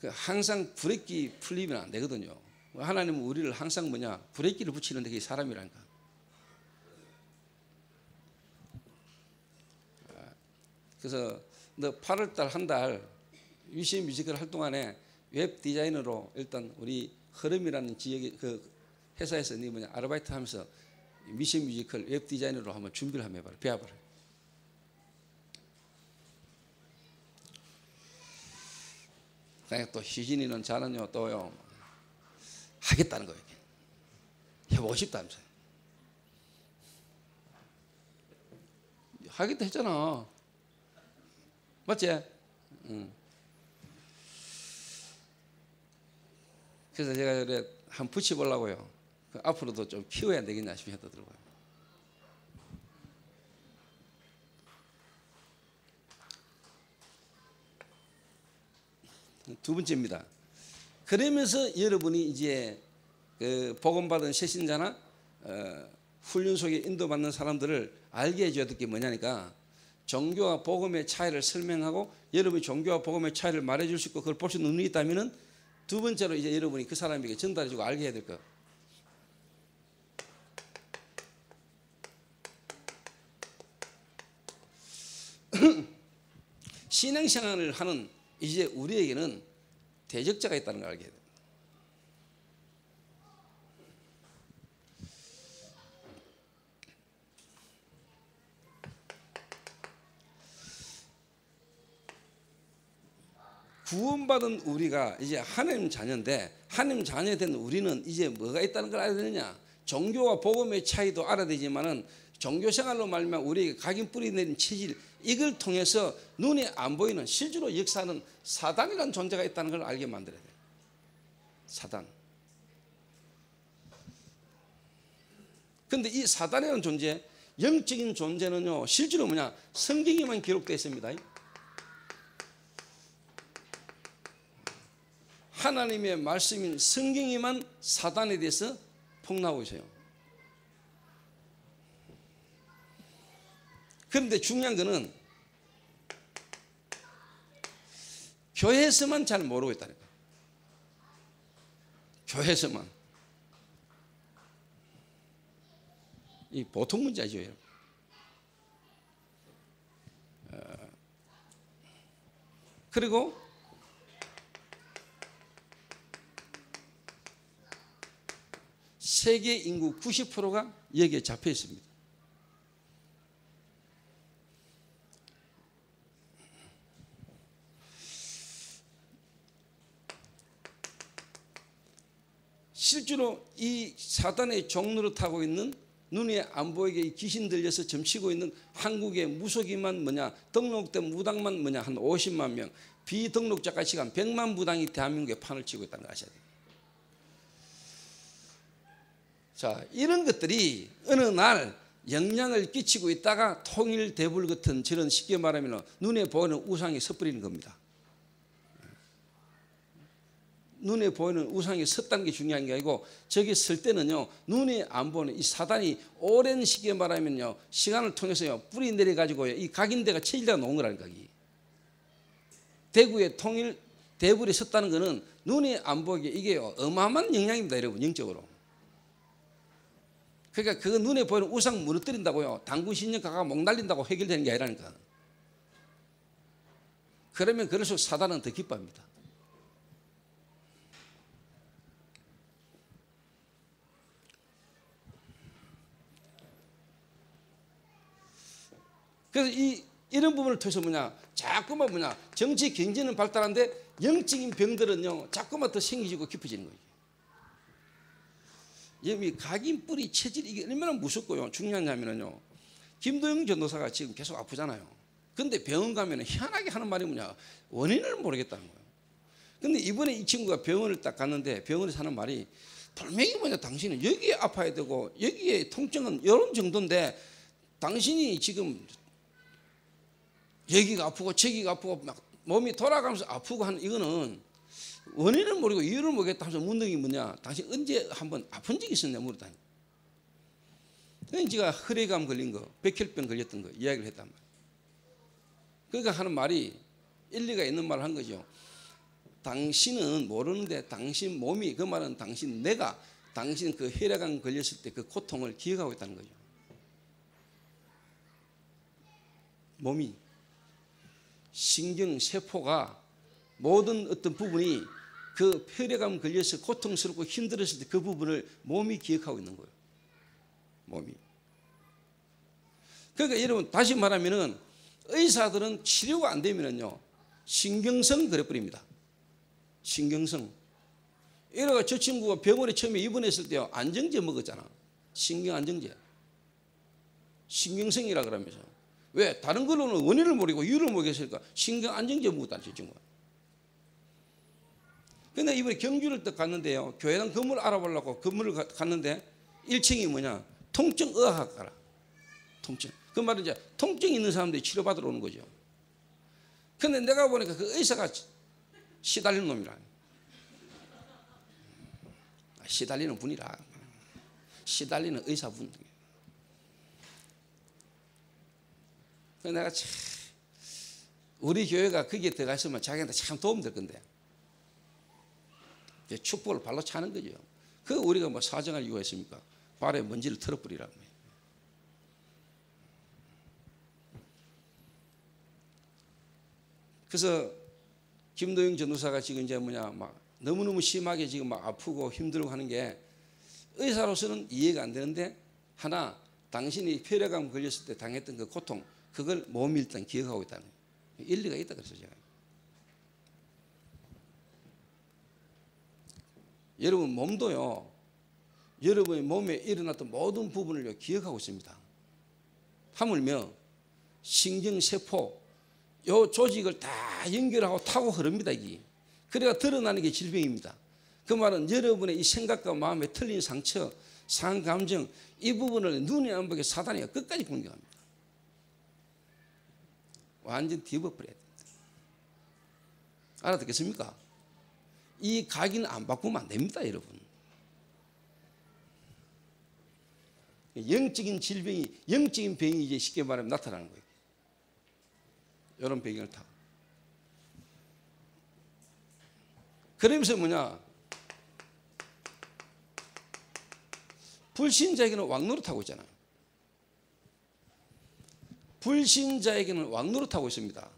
항상 브레이크 풀리면 안 되거든요. 하나님은 우리를 항상 뭐냐 브레이크를 붙이는 데 그게 사람이라니까. 그래서 너 8월달 한 달 위시 뮤지컬 활동안에 웹 디자이너로 일단 우리 흐름이라는 지역의 그 회사에서 네 뭐냐 아르바이트 하면서 미션 뮤지컬 웹 디자이너로 한번 준비를 한번 해봐라. 배워봐라. 그러니까 또 희진이는 자는요 또요 하겠다는 거예요. 해보고 싶다면서요. 하겠다 했잖아. 맞지? 응. 그래서 제가 그래 한번 붙여보려고요. 앞으로도 좀 키워야 되겠냐 싶이 하더라고요. 두 번째입니다. 그러면서 여러분이 이제 그 복음받은 새신자나 훈련 속에 인도받는 사람들을 알게 해줘야 될 게 뭐냐니까 종교와 복음의 차이를 설명하고 여러분이 종교와 복음의 차이를 말해줄 수 있고 그걸 볼 수 있는 눈이 있다면은 두 번째로 이제 여러분이 그 사람에게 전달해주고 알게 해야 될 거. 신앙생활을 하는 이제 우리에게는 대적자가 있다는 걸 알게 해야 됩니다. 구원받은 우리가 이제 하나님 자녀인데 하나님 자녀 된 우리는 이제 뭐가 있다는 걸 알아야 되느냐? 종교와 복음의 차이도 알아야 되지만은 종교 생활로 말미암아 우리에게 각인 뿌리 내린 체질 이걸 통해서 눈에 안 보이는 실제로 역사하는 사단이라는 존재가 있다는 걸 알게 만들어야 돼요. 사단. 그런데 이 사단이라는 존재, 영적인 존재는요 실제로 뭐냐? 성경에만 기록되어 있습니다. 하나님의 말씀인 성경에만 사단에 대해서 폭로하고 있어요. 그런데 중요한 거는 교회에서만 잘 모르고 있다는 거예요. 교회에서만. 이 보통 문제죠, 여러분. 그리고 세계 인구 90%가 여기에 잡혀 있습니다. 실제로 이 사단의 종로를 타고 있는 눈에 안 보이게 귀신 들려서 점치고 있는 한국의 무속인만 뭐냐 등록된 무당만 뭐냐 한 50만 명 비등록자가 시간 100만 무당이 대한민국에 판을 치고 있다는 걸 아셔야 돼요. 자, 이런 것들이 어느 날 영향을 끼치고 있다가 통일대불 같은 저런 쉽게 말하면 눈에 보이는 우상이 섣버리는 겁니다. 눈에 보이는 우상이 섰다는 게 중요한 게 아니고 저기 설 때는요 눈에 안 보이는 이 사단이 오랜 시기에 말하면요 시간을 통해서요 뿌리 내려가지고요 이 각인대가 체질대가 놓은 거라니까. 대구의 통일 대불이 섰다는 거는 눈에 안 보이게 이게 어마어마한 영향입니다, 여러분. 영적으로. 그러니까 그 눈에 보이는 우상 무너뜨린다고요 당군 신령 가가 목 날린다고 해결되는 게 아니라니까. 그러면 그럴수록 사단은 더 기뻐합니다. 그래서 이런 부분을 통해서 뭐냐 자꾸만 뭐냐 정치 경제는 발달하는데 영적인 병들은요 자꾸만 더 생기지고 깊어지는 거예요. 여기 각인 뿌리 체질 이게 얼마나 무섭고요 중요하냐면요 김도영 전도사가 지금 계속 아프잖아요. 근데 병원 가면 희한하게 하는 말이 뭐냐 원인을 모르겠다는 거예요. 근데 이번에 이 친구가 병원을 딱 갔는데 병원에서 하는 말이 돌멩이 뭐냐 당신은 여기에 아파야 되고 여기에 통증은 이런 정도인데 당신이 지금 여기가 아프고 저기가 아프고 막 몸이 돌아가면서 아프고 하는 이거는 원인을 모르고 이유를 모르겠다 하면서 묻는 게 뭐냐 당신 언제 한번 아픈 적이 있었냐 물었다니. 제가 혈액암 걸린 거 백혈병 걸렸던 거 이야기를 했단 말이에요. 그러니까 하는 말이 일리가 있는 말을 한 거죠. 당신은 모르는데 당신 몸이 그 말은 당신 내가 당신 그 혈액암 걸렸을 때 그 고통을 기억하고 있다는 거죠. 몸이 신경세포가 모든 어떤 부분이 그 혈액암 걸려서 고통스럽고 힘들었을 때 그 부분을 몸이 기억하고 있는 거예요. 몸이. 그러니까 여러분 다시 말하면은 의사들은 치료가 안 되면은요 신경성 그래버립니다. 신경성. 이래가 저 친구가 병원에 처음에 입원했을 때요 안정제 먹었잖아. 신경 안정제. 신경성이라 그러면서. 왜? 다른 걸로는 원인을 모르고 이유를 모르겠으니까 신경 안정제 먹었다는 저 친구가. 근데 이번에 경주를 딱 갔는데요 교회당 건물 알아보려고 건물을 갔는데 1층이 뭐냐 통증의학과라. 통증. 그 말은 이제 통증이 있는 사람들이 치료받으러 오는 거죠. 근데 내가 보니까 그 의사가 시달린 놈이라. 시달리는 분이라. 시달리는 의사분. 그래서 내가 참 우리 교회가 거기에 들어가 있으면 자기한테 참 도움될 건데 축복을 발로 차는 거죠. 그 우리가 뭐 사정할 이유가 있습니까? 발에 먼지를 털어버리라고. 그래서 김도영 전도사가 지금 이제 막 너무너무 심하게 지금 막 아프고 힘들고 하는 게 의사로서는 이해가 안 되는데 하나 당신이 폐렴감 걸렸을 때 당했던 그 고통 그걸 몸이 일단 기억하고 있다는 거예요. 일리가 있다 그래서 제가. 여러분 몸도요. 여러분의 몸에 일어났던 모든 부분을 기억하고 있습니다. 하물며 신경세포 요 조직을 다 연결하고 타고 흐릅니다. 이게. 그래야 드러나는 게 질병입니다. 그 말은 여러분의 이 생각과 마음에 틀린 상처, 상한 감정 이 부분을 눈에 안 보게 사단이 끝까지 공격합니다. 완전 뒤엎어버려야 됩니다. 알아듣겠습니까? 이 각인을 안 바꾸면 안 됩니다. 여러분. 영적인 질병이 영적인 병이 이제 쉽게 말하면 나타나는 거예요. 이런 배경을 타고. 그러면서 뭐냐? 불신자에게는 왕노릇하고 있잖아요. 불신자에게는 왕노릇하고 있습니다.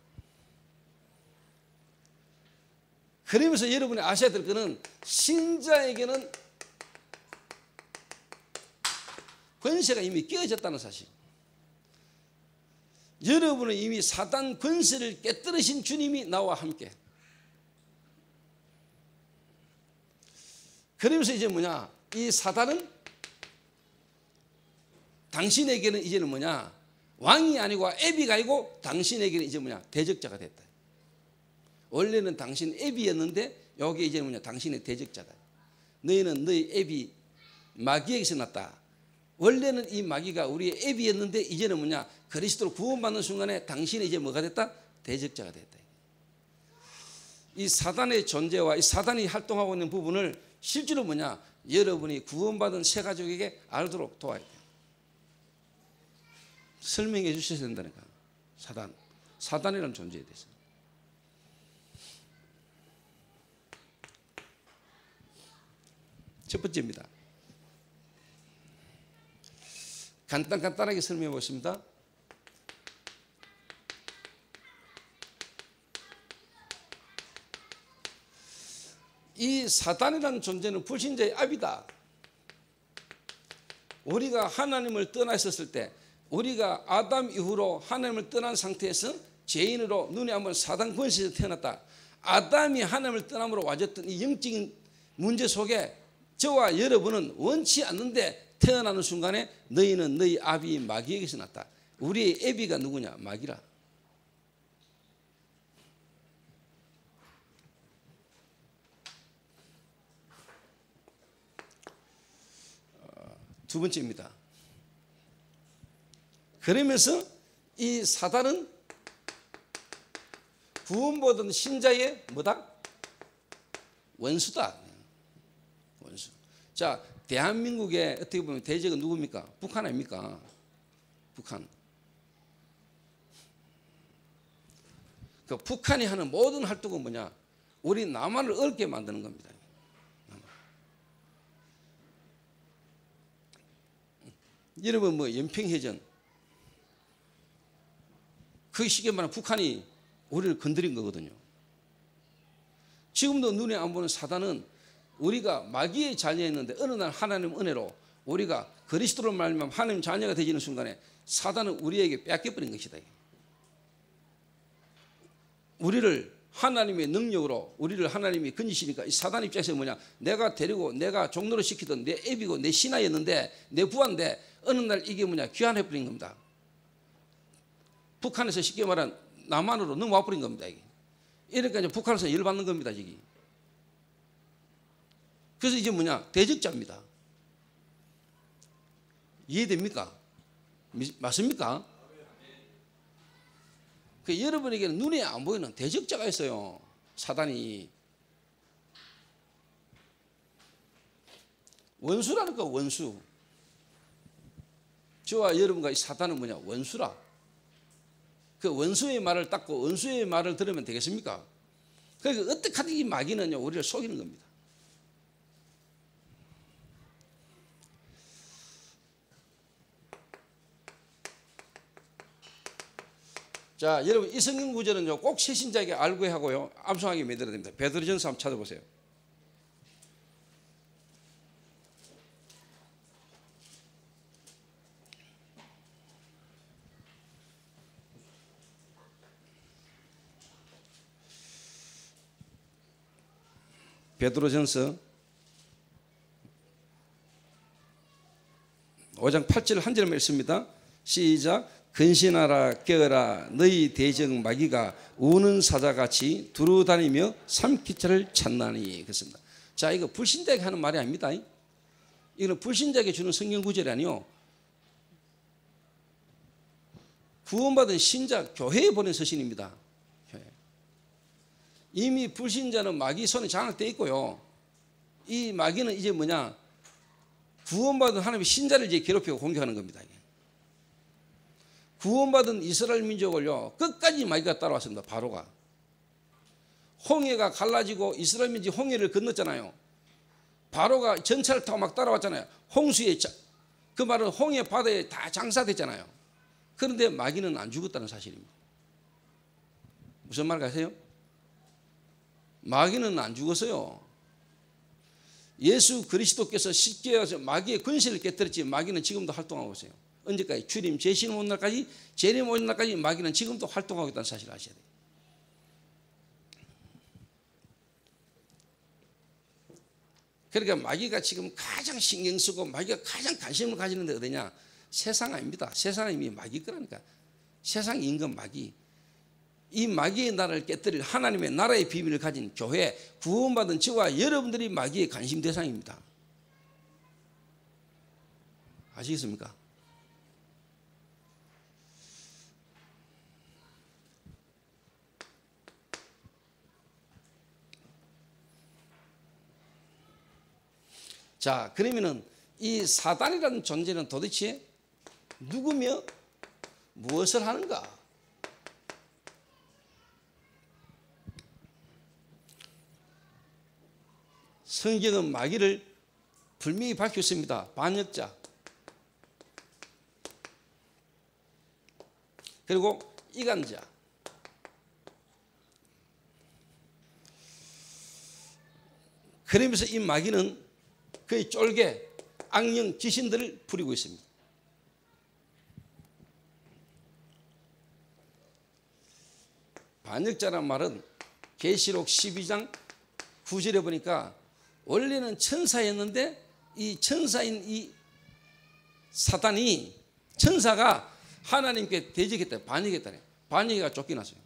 그러면서 여러분이 아셔야 될 것은 신자에게는 권세가 이미 끼어졌다는 사실. 여러분은 이미 사단 권세를 깨뜨리신 주님이 나와 함께. 그러면서 이제 뭐냐? 이 사단은 당신에게는 이제는 뭐냐? 왕이 아니고 애비가 아니고 당신에게는 이제 뭐냐? 대적자가 됐다. 원래는 당신 애비였는데 여기 이제 뭐냐? 당신의 대적자다. 너희는 너희 애비 마귀에게서 났다. 원래는 이 마귀가 우리의 애비였는데 이제는 뭐냐? 그리스도로 구원받는 순간에 당신이 이제 뭐가 됐다? 대적자가 됐다. 이 사단의 존재와 이 사단이 활동하고 있는 부분을 실제로 뭐냐? 여러분이 구원받은 새 가족에게 알도록 도와야 돼요. 설명해 주셔야 된다니까. 사단이라는 존재에 대해서. 첫 번째입니다. 간단하게 설명해 보겠습니다. 이 사단이라는 존재는 불신자의 압이다. 우리가 하나님을 떠나 있었을 때 우리가 아담 이후로 하나님을 떠난 상태에서 죄인으로 눈에 한번 사단 권세에서 태어났다. 아담이 하나님을 떠남으로 와졌던 이 영적인 문제 속에 저와 여러분은 원치 않는데 태어나는 순간에 너희는 너희 아비 마귀에게서 났다. 우리의 애비가 누구냐? 마귀라. 두 번째입니다. 그러면서 이 사단은 구원받은 신자의 뭐다? 원수다. 원수. 자, 대한민국의 어떻게 보면 대적은 누굽니까? 북한 아닙니까? 북한. 그 북한이 하는 모든 활동은 뭐냐? 우리 남한을 어렵게 만드는 겁니다. 여러분 뭐 연평해전 그 시기에 말하면 북한이 우리를 건드린 거거든요. 지금도 눈에 안 보는 사단은 우리가 마귀의 자녀였는데 어느 날 하나님 은혜로 우리가 그리스도로 말미암아 하나님 자녀가 되지는 순간에 사단은 우리에게 뺏겨버린 것이다. 우리를 하나님의 능력으로 우리를 하나님이 건지시니까 이 사단 입장에서 뭐냐? 내가 데리고 내가 종로를 시키던 내 애비고 내 신하였는데 내 부하인데 어느 날 이게 뭐냐? 귀환해버린 겁니다. 북한에서 쉽게 말하면 남한으로 넘어와버린 겁니다. 이게. 이러니까 이제 북한에서 열받는 겁니다. 이게. 그래서 이제 뭐냐? 대적자입니다. 이해됩니까? 맞습니까? 그 여러분에게는 눈에 안 보이는 대적자가 있어요. 사단이. 원수라는 거, 원수. 저와 여러분과 이 사단은 뭐냐? 원수라. 그 원수의 말을 닦고 원수의 말을 들으면 되겠습니까? 그러니까 어떻게 하든 이 마귀는요, 우리를 속이는 겁니다. 자, 여러분 이 성경 구절은요, 꼭 새신자에게 알고 하고요, 암송하게 만들어야 됩니다. 베드로전서 한번 찾아보세요. 베드로전서 5장 8절 한 절만 읽습니다. 시작. 근신하라 깨어라 너희 대적 마귀가 우는 사자같이 두루다니며 삼키처를 찾나니. 그렇습니다. 자, 이거 불신자에게 하는 말이 아닙니다. 이거는 불신자에게 주는 성경 구절이 아니요, 구원받은 신자 교회에 보낸 서신입니다. 이미 불신자는 마귀 손에 장악되어 있고요, 이 마귀는 이제 뭐냐, 구원받은 하나님의 신자를 이제 괴롭히고 공격하는 겁니다. 구원받은 이스라엘 민족을요, 끝까지 마귀가 따라왔습니다. 바로가 홍해가 갈라지고 이스라엘 민족이 홍해를 건넜잖아요. 바로가 전차를 타고 막 따라왔잖아요. 홍수에, 그 말은 홍해 바다에 다 장사됐잖아요. 그런데 마귀는 안 죽었다는 사실입니다. 무슨 말 가세요? 마귀는 안 죽었어요. 예수 그리스도께서 십계에서 마귀의 권세를 깨뜨렸지, 마귀는 지금도 활동하고 있어요. 언제까지? 주님 재림 오는 날까지, 재림 오는 날까지 마귀는 지금도 활동하고 있다는 사실을 아셔야 돼요. 그러니까 마귀가 지금 가장 신경 쓰고 마귀가 가장 관심을 가지는 데 어디냐? 세상 아닙니다. 세상은 이미 마귀 거라니까. 세상 임금 마귀. 이 마귀의 나라를 깨뜨릴 하나님의 나라의 비밀을 가진 교회, 구원받은 저와 여러분들이 마귀의 관심 대상입니다. 아시겠습니까? 자, 그러면은 이 사단이라는 존재는 도대체 누구며 무엇을 하는가? 성경은 마귀를 분명히 밝혔습니다. 반역자, 그리고 이간자. 그러면서 이 마귀는 그의 쫄개, 악령, 귀신들을 부리고 있습니다. 반역자란 말은 계시록 12장 9절에 보니까 원래는 천사였는데 이 천사인 이 사단이, 천사가 하나님께 대적했다, 반역했다네. 반역이가 쫓겨났어요.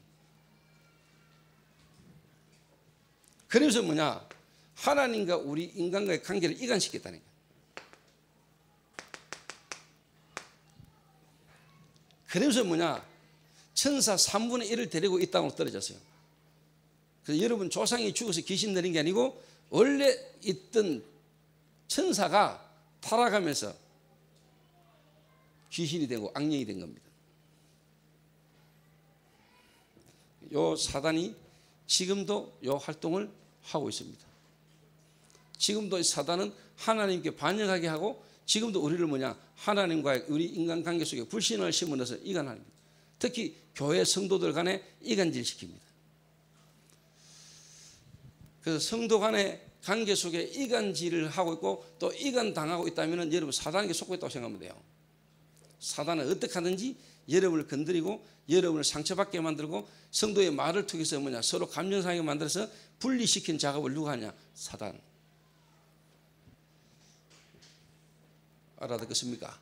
그래서 뭐냐, 하나님과 우리 인간과의 관계를 이간시켰다는 거예요. 그래서 뭐냐, 천사 3분의 1을 데리고 이 땅으로 떨어졌어요. 그래서 여러분 조상이 죽어서 귀신 내린 게 아니고 원래 있던 천사가 타락하면서 귀신이 되고 악령이 된 겁니다. 요 사단이 지금도 요 활동을 하고 있습니다. 지금도 이 사단은 하나님께 반역하게 하고 지금도 우리를 뭐냐, 하나님과의 우리 인간관계 속에 불신을 심어넣어서 이간합니다. 특히 교회 성도들 간에 이간질 시킵니다. 그래서 성도 간의 관계 속에 이간질을 하고 있고 또 이간당하고 있다면 여러분 사단에게 속고 있다고 생각하면 돼요. 사단은 어떻게 하든지 여러분을 건드리고 여러분을 상처받게 만들고 성도의 말을 통해서 뭐냐, 서로 감정상하게 만들어서 분리시킨 작업을 누가 하냐? 사단. 알아듣겠습니까?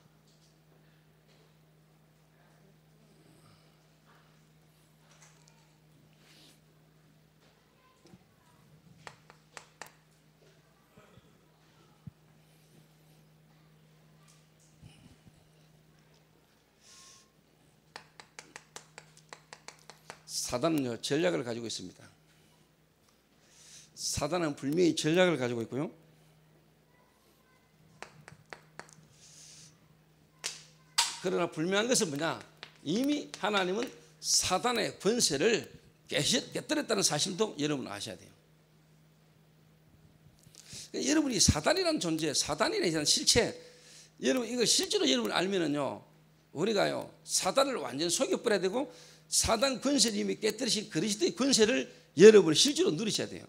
사단은요, 전략을 가지고 있습니다. 사단은 분명히 전략을 가지고 있고요, 그러나 불명한 것은 뭐냐? 이미 하나님은 사단의 권세를 깨뜨렸다는 사실도 여러분 아셔야 돼요. 여러분이 사단이라는 존재, 사단이라는 실체, 여러분 이거 실제로 여러분 알면은요, 우리가요 사단을 완전 속여버려야 되고 사단 권세를 이미 깨뜨리신 그리스도의 권세를 여러분 실제로 누리셔야 돼요.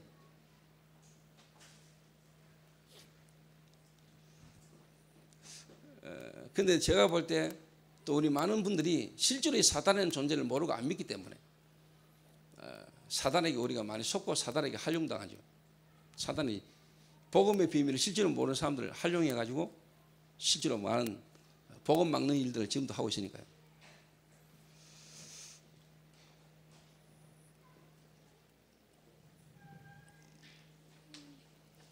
근데 제가 볼 때 또 우리 많은 분들이 실제로 이 사단의 존재를 모르고 안 믿기 때문에 사단에게 우리가 많이 속고 사단에게 활용당하죠. 사단이 복음의 비밀을 실제로 모르는 사람들을 활용해가지고 실제로 많은 복음 막는 일들을 지금도 하고 있으니까요.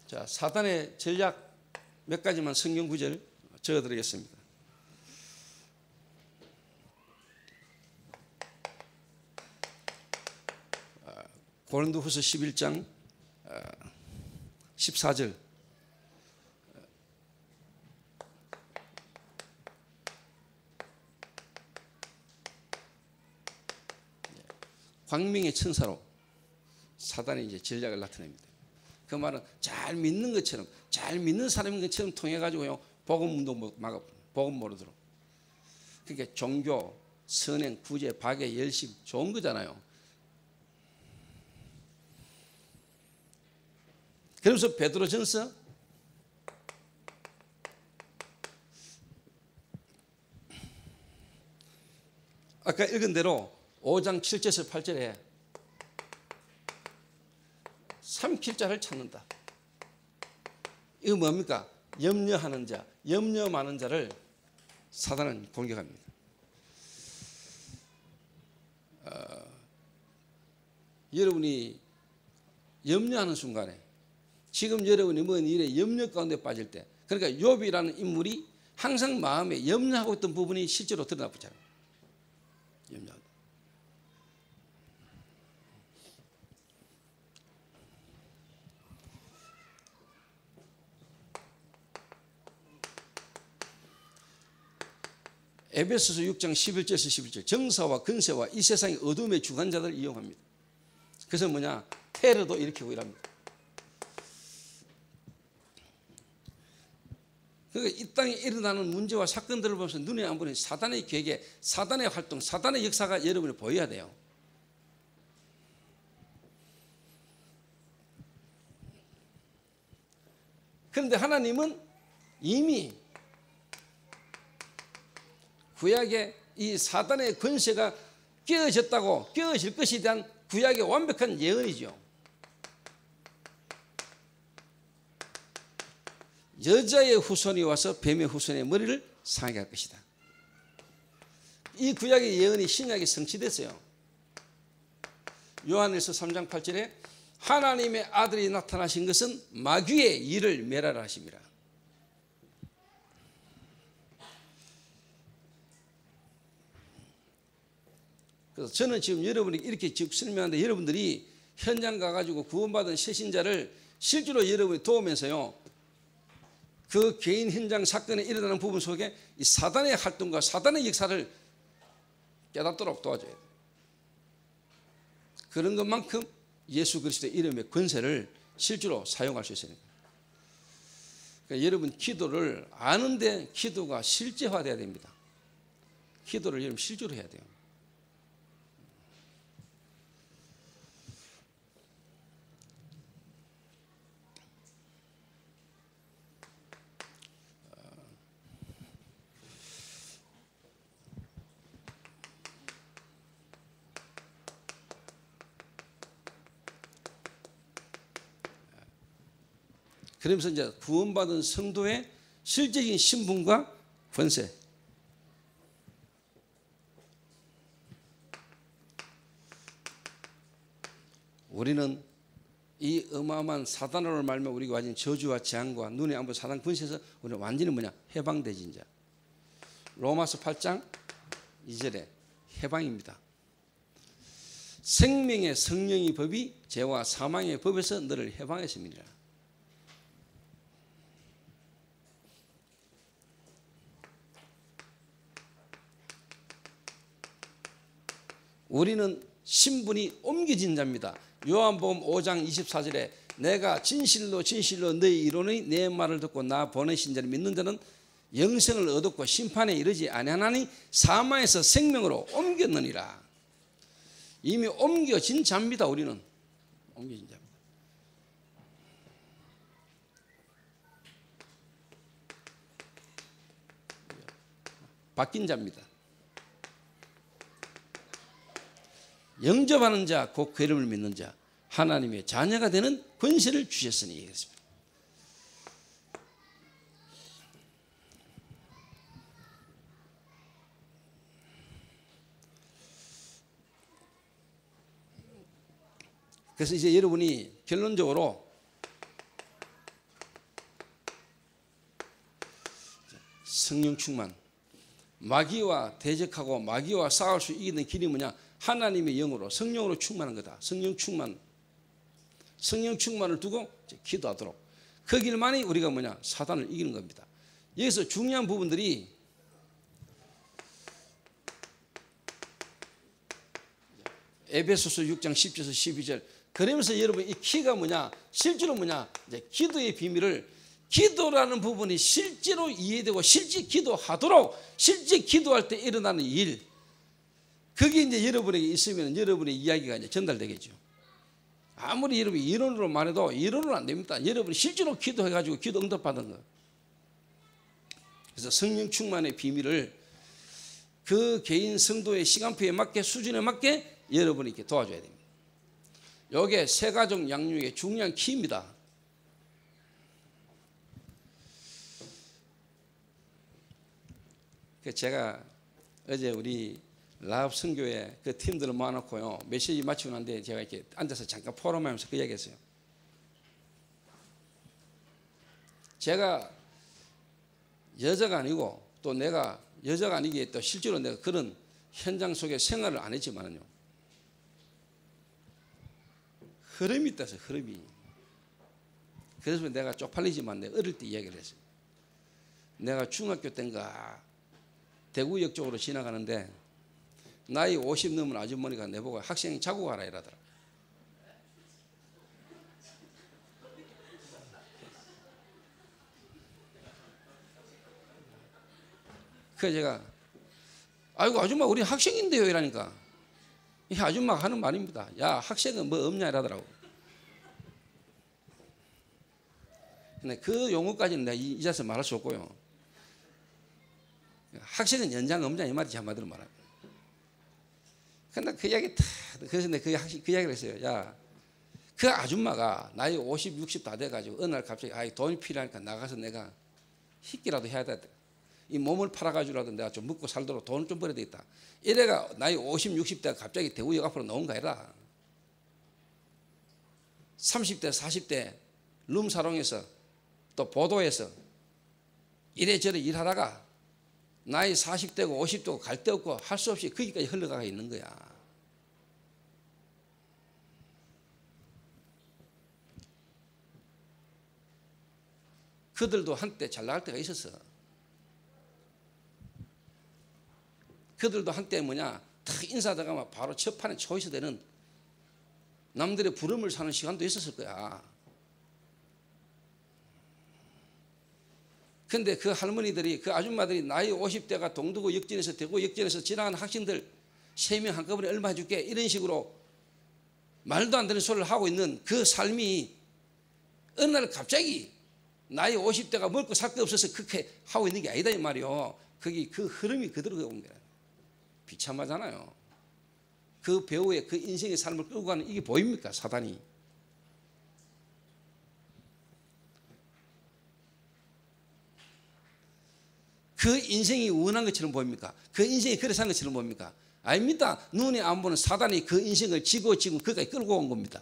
자, 사단의 전략 몇 가지만 성경 구절 적어드리겠습니다. 고린도후서 11장 14절. 광명의 천사로 사단이 이제 전략을 나타냅니다. 그 말은 잘 믿는 것처럼, 잘 믿는 사람인 것처럼 통해가지고요, 복음 운동 막아, 복음 모르도록. 그러니까 종교, 선행, 구제, 박애, 열심 좋은 거잖아요. 그러면서 베드로전서 아까 읽은 대로 5장 7절에서 8절에 삼킬 자를 찾는다. 이거 뭡니까? 염려하는 자, 염려 많은 자를 사단은 공격합니다. 여러분이 염려하는 순간에 지금 여러분이 뭔 일에 염려 가운데 빠질 때, 그러니까 욥이라는 인물이 항상 마음에 염려하고 있던 부분이 실제로 드러나보잖아요. 염려. 에베소서 6장 11절에서 11절. 정사와 근세와 이 세상의 어둠의 주관자들을 이용합니다. 그래서 뭐냐? 테러도 일으키고 이랍니다. 그러니까 이 땅에 일어나는 문제와 사건들을 보면서 눈에 안 보이는 사단의 계획에, 사단의 활동, 사단의 역사가 여러분이 보여야 돼요. 그런데 하나님은 이미 구약의 이 사단의 권세가 깨어졌다고, 깨어질 것에 대한 구약의 완벽한 예언이죠. 여자의 후손이 와서 뱀의 후손의 머리를 상하게 할 것이다. 이 구약의 예언이 신약에 성취됐어요. 요한일서 3장 8절에 하나님의 아들이 나타나신 것은 마귀의 일을 멸하라 하심이라. 그래서 저는 지금 여러분이 이렇게 지금 설명하는데 여러분들이 현장 가가지고 구원받은 새신자를 실제로 여러분이 도우면서요, 그 개인 현장 사건에 일어나는 부분 속에 이 사단의 활동과 사단의 역사를 깨닫도록 도와줘야 돼요. 그런 것만큼 예수 그리스도의 이름의 권세를 실제로 사용할 수 있으니까. 그러니까 여러분 기도를 아는데 기도가 실제화돼야 됩니다. 기도를 여러분 실제로 해야 돼요. 그러면서 이제 구원받은 성도의 실제적인 신분과 권세. 우리는 이 어마어마한 사단으로 말며 우리가 가진 저주와 재앙과 눈에 안 보이는 사단 권세에서 우리는 완전히 뭐냐? 해방되진 자. 로마서 8장 2절에 해방입니다. 생명의 성령의 법이 죄와 사망의 법에서 너를 해방했습니다. 우리는 신분이 옮겨진 자입니다. 요한복음 5장 24절에 내가 진실로 진실로 너희 이르노니 내 말을 듣고 나 보내신 자를 믿는 자는 영생을 얻었고 심판에 이르지 아니하나니 사망에서 생명으로 옮겼느니라. 이미 옮겨진 자입니다. 우리는 옮겨진 자입니다. 바뀐 자입니다. 영접하는 자, 곧 그 이름을 믿는 자, 하나님의 자녀가 되는 권세를 주셨으니 이랬습니다. 그래서 이제 여러분이 결론적으로 성령 충만, 마귀와 대적하고 마귀와 싸울 수 이기는 길이 뭐냐? 하나님의 영으로 성령으로 충만한 거다. 성령 충만을 두고 기도하도록. 그 길만이 우리가 뭐냐? 사단을 이기는 겁니다. 여기서 중요한 부분들이 에베소서 6장 10절에서 12절. 그러면서 여러분 이 키가 뭐냐? 실제로 뭐냐? 이제 기도의 비밀을, 기도라는 부분이 실제로 이해되고 실제 기도하도록, 실제 기도할 때 일어나는 일, 그게 이제 여러분에게 있으면 여러분의 이야기가 이제 전달되겠죠. 아무리 여러분이 이론으로만 해도 이론으로는 안 됩니다. 여러분이 실제로 기도해가지고 기도 응답받은 거. 그래서 성령 충만의 비밀을 그 개인 성도의 시간표에 맞게, 수준에 맞게 여러분이 이렇게 도와줘야 됩니다. 이게 세가족 양육의 중요한 키입니다. 제가 어제 우리 라합 선교회 그 팀들을 모아놓고요, 메시지 마치고 난데 제가 이렇게 앉아서 잠깐 포럼하면서 그 이야기 했어요. 제가 여자가 아니고 또 내가 여자가 아니기에 또 실제로 내가 그런 현장 속에 생활을 안 했지만요, 흐름이 있다서, 흐름이. 그래서 내가 쪽팔리지만 내가 어릴 때 이야기를 했어요. 내가 중학교 때인가 대구역 쪽으로 지나가는데 나이 50 넘은 아주머니가 내보고 학생 자고 가라 이러더라. 그래서 제가 아이고 아줌마 우리 학생인데요 이러니까, 이 아줌마가 하는 말입니다. 야 학생은 뭐 없냐 이러더라고. 근데 그 용어까지는 내가 이 자리에서 말할 수 없고요. 학생은 연장 없냐 이 말이지, 한마디로 말하면. 근데 그 이야기 다, 그래서 내가 그 이야기를 했어요. 야, 그 아줌마가 나이 50, 60 다 돼가지고 어느 날 갑자기 돈이 필요하니까 나가서 내가 희끼라도 해야 돼. 이 몸을 팔아가지고라도 내가 좀 먹고 살도록 돈을 좀 벌어야 되겠다. 이래가 나이 50, 60대가 갑자기 대구역 앞으로 나온 거 아니라 30대, 40대 룸사롱에서 또 보도에서 이래저래 일하다가 나이 40대고 50대고 갈 데 없고 할 수 없이 거기까지 흘러가 있는 거야. 그들도 한때 잘 나갈 때가 있었어. 그들도 한때 뭐냐, 탁 인사하다가 바로 첫 판에 초이스 되는 남들의 부름을 사는 시간도 있었을 거야. 근데 그 할머니들이, 그 아줌마들이 나이 50대가 동두구 역전에서 대구 역전에서 지나가는 학생들 3명 한꺼번에 얼마 해줄게 이런 식으로 말도 안 되는 소리를 하고 있는 그 삶이 어느 날 갑자기 나이 50대가 먹고 살 게 없어서 그렇게 하고 있는 게 아니다 이 말이요. 거기 그 흐름이 그대로 온 거야. 비참하잖아요. 그 배우의 그 인생의 삶을 끌고 가는 이게 보입니까, 사단이? 그 인생이 원한 것처럼 보입니까? 그 인생이 그래 사는 것처럼 보입니까? 아닙니다. 눈에 안 보는 사단이 그 인생을 지고 그까지 끌고 온 겁니다.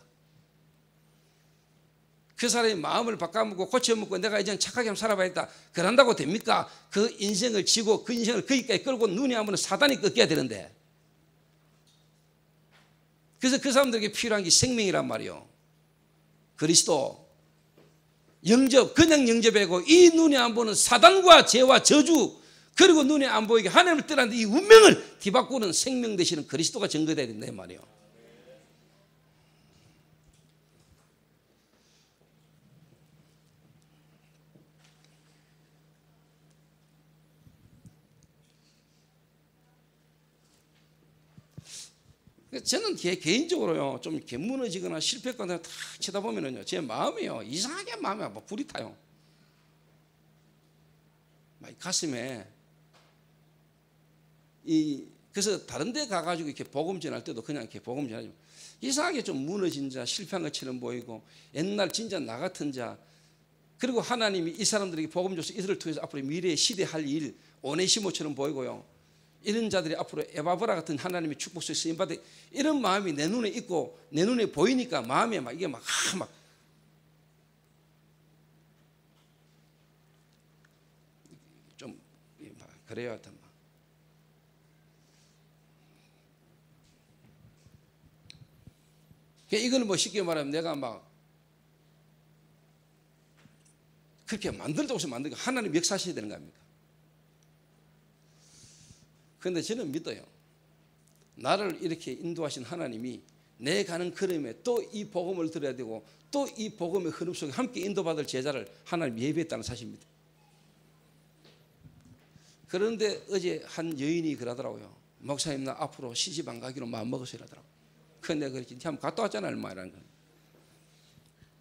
그 사람이 마음을 바꿔먹고 고쳐먹고 내가 이제 착하게 한번 살아봐야겠다 그런다고 됩니까? 그 인생을 지고 그 인생을 거기까지 끌고 눈에 안 보는 사단이 꺾여야 되는데, 그래서 그 사람들에게 필요한 게 생명이란 말이요. 그리스도 영접, 그냥 영접하고 이 눈에 안 보는 사단과 죄와 저주, 그리고 눈에 안 보이게 하나님을 떠났는데 이 운명을 뒤바꾸는 생명 되시는 그리스도가 증거돼야 된다 이 말이에요. 저는 개인적으로요, 좀 이렇게 무너지거나 실패했거나 다 쳐다보면은요, 제 마음이요, 이상하게 마음에 막 불이 타요. 막 가슴에. 그래서 다른 데 가가지고 이렇게 복음 전할 때도 그냥 이렇게 복음 전하지. 이상하게 좀 무너진 자, 실패한 것처럼 보이고, 옛날 진짜 나 같은 자, 그리고 하나님이 이 사람들에게 복음 줘서 이들을 통해서 앞으로 미래에 시대할 일, 오네시모처럼 보이고요. 이런 자들이 앞으로 에바브라 같은 하나님의 축복 속에 쓰임받을 이런 마음이 내 눈에 있고 내 눈에 보이니까 마음에 막 이게 막 좀 그래요. 하여튼 막. 이거는 뭐 쉽게 말하면 내가 막 그렇게 만들다 오서 만들고 하나님 역사하셔야 되는 거 아닙니까? 그런데 저는 믿어요. 나를 이렇게 인도하신 하나님이 내 가는 걸음에 또 이 복음을 들어야 되고 또 이 복음의 흐름 속에 함께 인도받을 제자를 하나님 예비했다는 사실입니다. 그런데 어제 한 여인이 그러더라고요. 목사님 나 앞으로 시집 안 가기로 마음먹었어요 이러더라고요. 근데 그렇게 한번 갔다 왔잖아 얼마라는 거예요.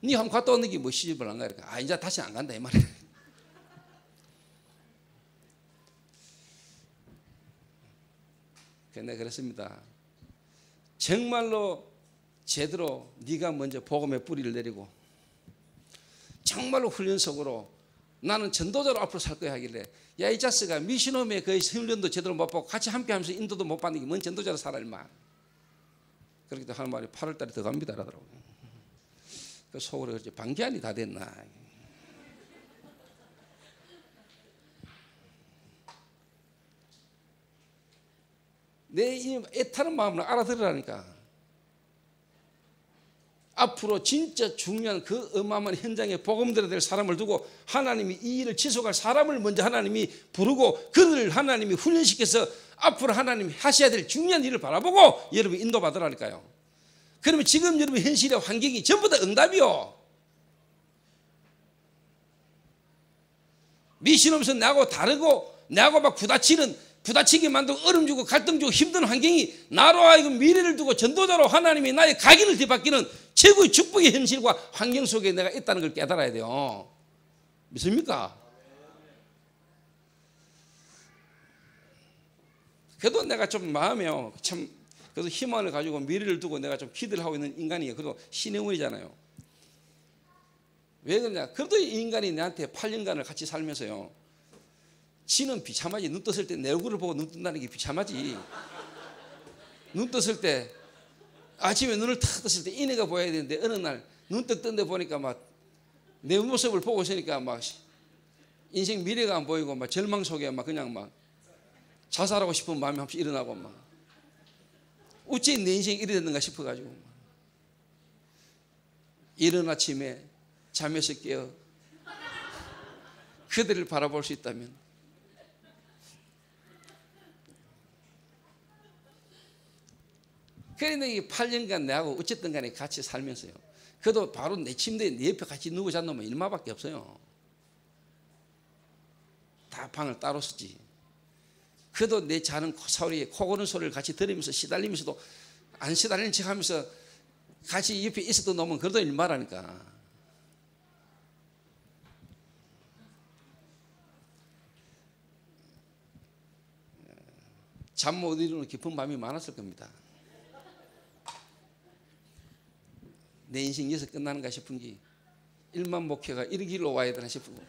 니 한번 갔다 왔는 게 뭐 시집을 안 가? 그러니까 아 이제 다시 안 간다 이 말이에요. 근데 그렇습니다. 정말로 제대로 네가 먼저 복음의 뿌리를 내리고 정말로 훈련 속으로 나는 전도자로 앞으로 살 거야 하길래 야 이 자식아 미션홈에 거의 훈련도 제대로 못 받고 같이 함께 하면서 인도도 못 받는 게 뭔 전도자로 살아 임마. 그렇게 하는 말이 8월달에 더 갑니다 라더라고요. 그 속으로 그렇지 방기한이 다 됐나. 내 이 애타는 마음을 알아들으라니까. 앞으로 진짜 중요한 그 어마어마한 현장에 복음 들어야 될 사람을 두고 하나님이 이 일을 지속할 사람을 먼저 하나님이 부르고 그를 하나님이 훈련시켜서 앞으로 하나님이 하셔야 될 중요한 일을 바라보고 여러분이 인도받으라니까요. 그러면 지금 여러분 현실의 환경이 전부 다 응답이요. 미신하면서 나하고 다르고 나하고 막 부다치게 만들고 얼음 주고 갈등 주고 힘든 환경이 나로 하여금 미래를 두고 전도자로 하나님이 나의 각인을 뒤바뀌는 최고의 축복의 현실과 환경 속에 내가 있다는 걸 깨달아야 돼요. 믿습니까? 그래도 내가 좀 마음에요. 참 그래서 희망을 가지고 미래를 두고 내가 좀 기대를 하고 있는 인간이에요. 그래도 신의 운이잖아요. 왜 그러냐? 그래도 이 인간이 내한테 8년간을 같이 살면서요. 지는 비참하지. 눈 떴을 때 내 얼굴을 보고 눈 뜬다는 게 비참하지. 눈 떴을 때 아침에 눈을 탁 떴을 때 이내가 보여야 되는데 어느 날 눈 떡 뜬 데 보니까 막 내 모습을 보고 있으니까 막 인생 미래가 안 보이고 막 절망 속에 막 그냥 막 자살하고 싶은 마음이 한번 일어나고 막 어째 내 인생이 이래 됐는가 싶어가지고 이른 아침에 잠에서 깨어 그들을 바라볼 수 있다면 그러니까 이 8년간 내하고 어쨌든 간에 같이 살면서요. 그래도 바로 내 침대에 내 옆에 같이 누워 잤는 놈은 일마밖에 없어요. 다 방을 따로 쓰지. 그래도 내 자는 소리에 코 고는 소리를 같이 들으면서 시달리면서도 안 시달리는 척 하면서 같이 옆에 있었던 놈은 그래도 일마라니까. 잠 못 이루는 깊은 밤이 많았을 겁니다. 내 인생이 여기서 끝나는가 싶은 게 1만 목회가 이런 길로 와야 되나 싶은 거.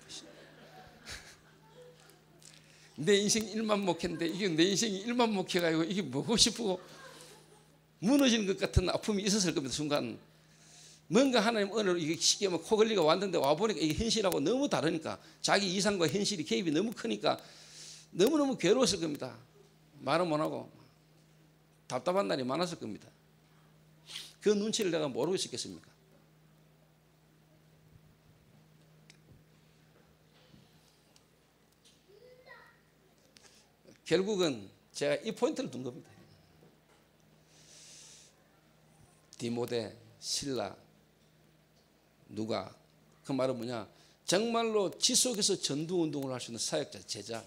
내 인생 1만 목회인데 이게 내 인생이 1만 목회가 아니고 이게 뭐고 싶고 무너지는 것 같은 아픔이 있었을 겁니다. 순간 뭔가 하나님 오늘 이게 쉽게 코 걸리가 왔는데 와보니까 이게 현실하고 너무 다르니까 자기 이상과 현실이 개입이 너무 크니까 너무너무 괴로웠을 겁니다. 말은 못하고 답답한 날이 많았을 겁니다. 그 눈치를 내가 모르고 있었겠습니까? 결국은 제가 이 포인트를 둔 겁니다. 디모데, 실라, 누가, 그 말은 뭐냐, 정말로 지속해서 전도운동을 할 수 있는 사역자, 제자,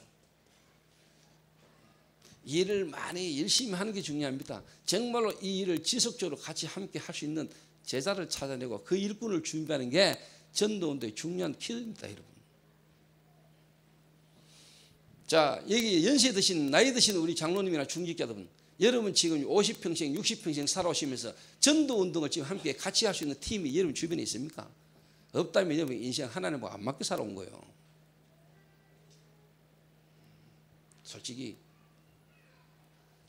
일을 많이 열심히 하는 게 중요합니다. 정말로 이 일을 지속적으로 같이 함께 할 수 있는 제자를 찾아내고 그 일꾼을 준비하는 게 전도운동의 중요한 키입니다, 여러분. 자, 여기 연세 드신, 나이 드신 우리 장로님이나 중직자들은 여러분 지금 50평생, 60평생 살아오시면서 전도운동을 지금 함께 같이 할 수 있는 팀이 여러분 주변에 있습니까? 없다면 여러분 인생 하나님하고 안 맞게 살아온 거예요. 솔직히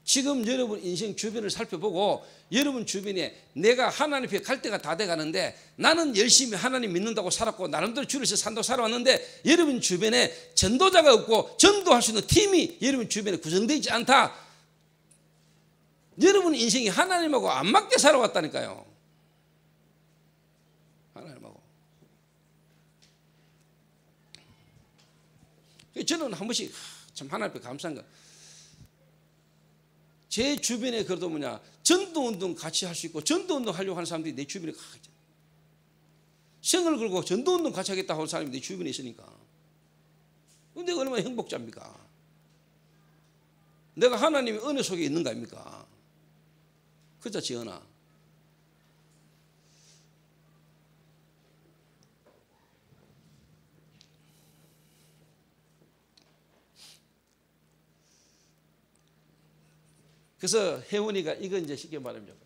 지금 여러분 인생 주변을 살펴보고 여러분 주변에 내가 하나님 앞에 갈 때가 다 돼가는데 나는 열심히 하나님 믿는다고 살았고 나름대로 주를 위해서 산다고 살아왔는데 여러분 주변에 전도자가 없고 전도할 수 있는 팀이 여러분 주변에 구성되어 있지 않다. 여러분 인생이 하나님하고 안 맞게 살아왔다니까요. 하나님하고. 저는 한 번씩 참 하나님 앞에 감사한 거. 제 주변에 그래도 뭐냐 전도운동 같이 할 수 있고 전도운동 하려고 하는 사람들이 내 주변에 있잖아요. 생을 걸고 전도운동 같이 하겠다고 하는 사람이 내 주변에 있으니까 내가 얼마나 행복자입니까? 내가 하나님의 은혜 속에 있는 거 아닙니까? 그자 지연아. 그래서 혜원이가 이거 이제 쉽게 말하면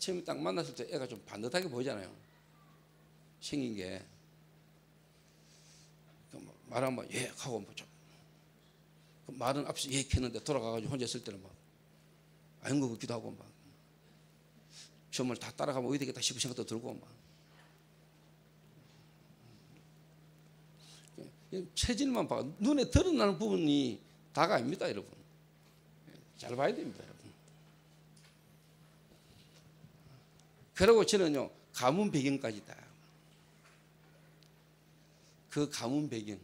처음에 딱 만났을 때 애가 좀 반듯하게 보이잖아요. 생긴 게 말하면 예 하고 뭐 좀 말은 앞서 예 했는데 돌아가가지고 혼자 있을 때는 막 아닌 것 같기도 하고 막 정말 다 따라가면 어디 되겠다 싶은 생각도 들고 막 체질만 봐 눈에 드러나는 부분이 다가 아닙니다, 여러분. 잘 봐야 됩니다, 여러분. 그리고 저는요 가문 배경까지다. 그 가문 배경.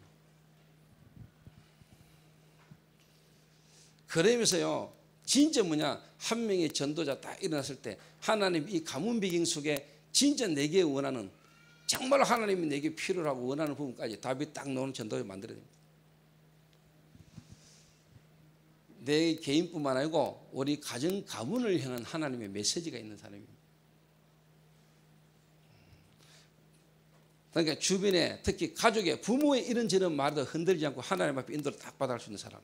그러면서요 진짜 뭐냐 한 명의 전도자 딱 일어났을 때 하나님 이 가문 배경 속에 진짜 내게 원하는 정말 하나님이 내게 필요로 하고 원하는 부분까지 답이 딱 나오는 전도를 만들어야 됩니다. 내 개인뿐만 아니고 우리 가정 가문을 향한 하나님의 메시지가 있는 사람입니다. 그러니까 주변에 특히 가족의 부모의 이런저런 말도 흔들리지 않고 하나님 앞에 인도를 딱 받아갈 수 있는 사람.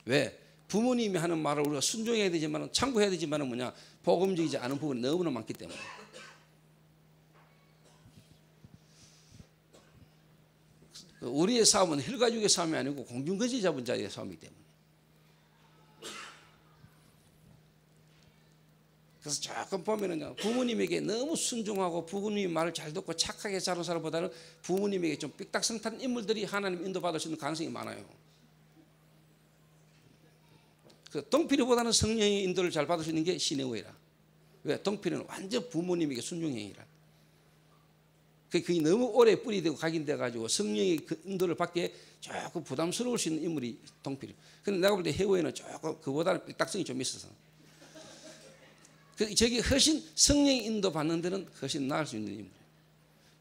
왜? 부모님이 하는 말을 우리가 순종해야 되지만 참고해야 되지만 뭐냐 복음적이지 않은 부분이 너무나 많기 때문에 우리의 싸움은 혈가족의 싸움이 아니고 공중거지 잡은 자의 싸움이기 때문에 그래서 조금 보면은요 부모님에게 너무 순종하고 부모님 말을 잘 듣고 착하게 자란 사람보다는 부모님에게 좀 삐딱선탄 인물들이 하나님 인도받을 수 있는 가능성이 많아요. 그 동필이보다는 성령의 인도를 잘 받을 수 있는 게 시내오이라. 왜? 동필이는 완전 부모님에게 순종행위라. 그게 너무 오래 뿌리되고 각인돼가지고 성령의 그 인도를 받기에 조금 부담스러울 수 있는 인물이 동필이. 근데 내가 볼 때 해오이는 조금 그보다는 삐딱성이 좀 있어서. 저기 훨씬 성령의 인도 받는 데는 훨씬 나을 수 있는 인물이에요.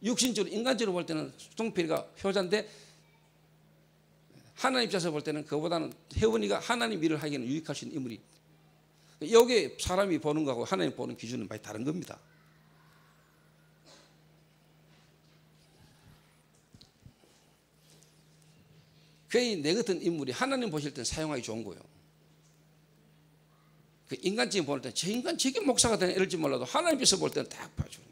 육신적으로 인간적으로 볼 때는 동필이가 효자인데 하나님 입장에서 볼 때는 그보다는 혜원이가 하나님 일을 하기에는 유익할 수 있는 인물이. 여기에 사람이 보는 거하고 하나님 보는 기준은 많이 다른 겁니다. 거의 내 같은 인물이 하나님 보실 때는 사용하기 좋은 거예요. 그 인간적인 볼 때는 저 인간 저게 목사가 되는 이럴지 몰라도 하나님께서 볼 때는 딱 봐주는 거예요.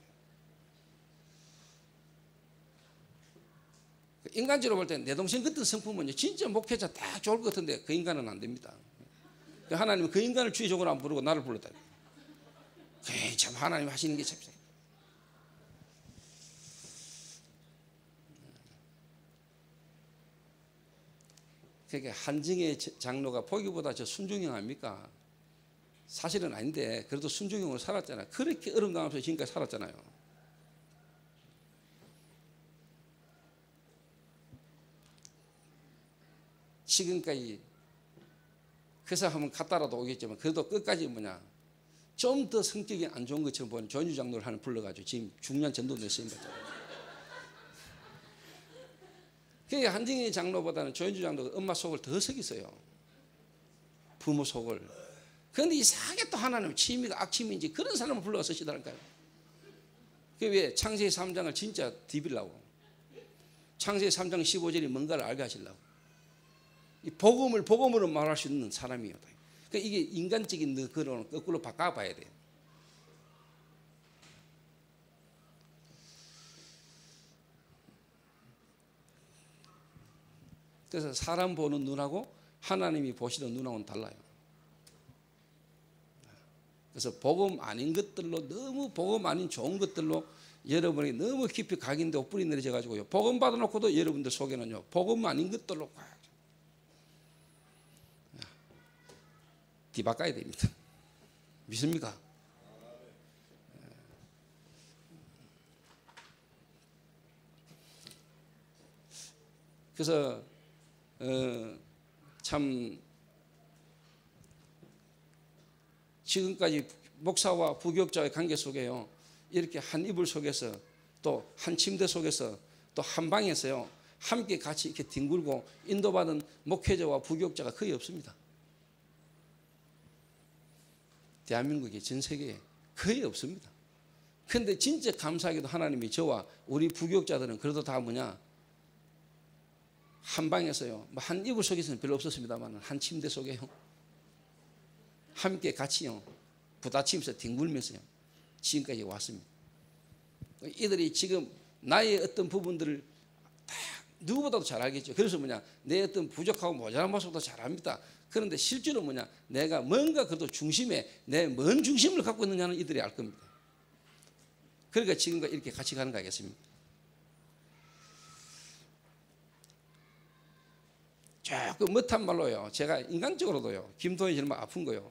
인간적으로 볼 때는 내 동생 같은 성품은 진짜 목회자 딱 좋을 것 같은데 그 인간은 안 됩니다. 하나님은 그 인간을 주의 종으로 안 부르고 나를 불렀다. 참 하나님 하시는 게 참. 그러니까 한증의 장로가 보기보다 저 순종형 아닙니까? 사실은 아닌데 그래도 순종형으로 살았잖아요. 그렇게 어려움 당하면서 지금까지 살았잖아요. 지금까지 그래서 한번 갔다라도 오겠지만 그래도 끝까지 좀 더 성격이 안 좋은 것처럼 보이는 조현주 장로를 하나 불러가지고 지금 중요한 전도대 쓰임받잖아요. 그러니까 한정희 장로보다는 조현주 장로가 엄마 속을 더 썩였어요. 부모 속을. 그런데 이상하게 또 하나님 취미가 악취미인지 그런 사람을 불러서 쓰시더라니까요. 그게 왜 창세기 3장을 진짜 디비려고. 창세기 3장 15절이 뭔가를 알게 하시려고. 이 복음을 복음으로 말할 수 있는 사람이에요. 그러니까 이게 인간적인 그런 거꾸로 바꿔봐야 돼요. 그래서 사람 보는 눈하고 하나님이 보시는 눈하고는 달라요. 그래서 복음 아닌 것들로 너무 복음 아닌 좋은 것들로 여러분이 너무 깊이 각인되고 뿌리 내려져 가지고요. 복음 받아놓고도 여러분들 속에는요. 복음 아닌 것들로 뒤바꿔야 됩니다. 믿습니까? 그래서 참 지금까지 목사와 부교육자의 관계 속에요. 이렇게 한 이불 속에서 또 한 침대 속에서 또 한 방에서요. 함께 같이 이렇게 뒹굴고 인도받은 목회자와 부교육자가 거의 없습니다. 대한민국에 전 세계에 거의 없습니다. 그런데 진짜 감사하게도 하나님이 저와 우리 부교육자들은 그래도 다 한 방에서요. 한 이불 속에서는 별로 없었습니다만 한 침대 속에요. 함께 같이요. 부다치면서 뒹굴면서요. 지금까지 왔습니다. 이들이 지금 나의 어떤 부분들을 다 누구보다도 잘 알겠죠. 그래서 내 어떤 부족하고 모자란 모습도 잘 압니다. 그런데 실제로 내가 뭔가 그래도 중심에 내 뭔 중심을 갖고 있느냐는 이들이 알 겁니다. 그러니까 지금과 이렇게 같이 가는 거 아니겠습니까? 조금 못한 말로요. 제가 인간적으로도요. 김도현이 정말 아픈 거요.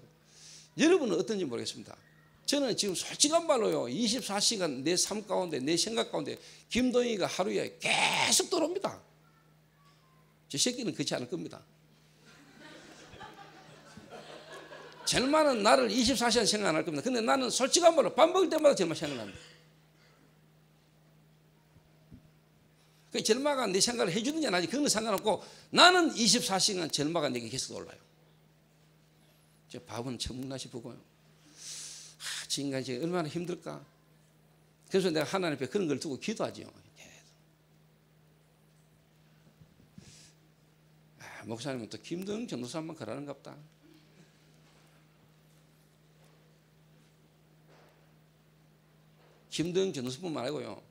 여러분은 어떤지 모르겠습니다. 저는 지금 솔직한 말로요. 24시간 내 삶 가운데 내 생각 가운데 김도현이가 하루에 계속 들어옵니다. 저 새끼는 그렇지 않을 겁니다. 젤마는 나를 24시간 생각 안 할 겁니다. 근데 나는 솔직한 말로 밥 먹을 때마다 젤마 생각납니다. 그 젤마가 내 생각을 해주느냐 안 하지 그건 상관없고 나는 24시간 젤마가 내게 계속 올라요. 저 밥은 처먹나 싶고요. 지금까지 얼마나 힘들까. 그래서 내가 하나님 앞에 그런 걸 두고 기도하죠. 목사님은 또 김도영 전도사만 그러는가 보다. 김도영 전도사뿐만 아니고요.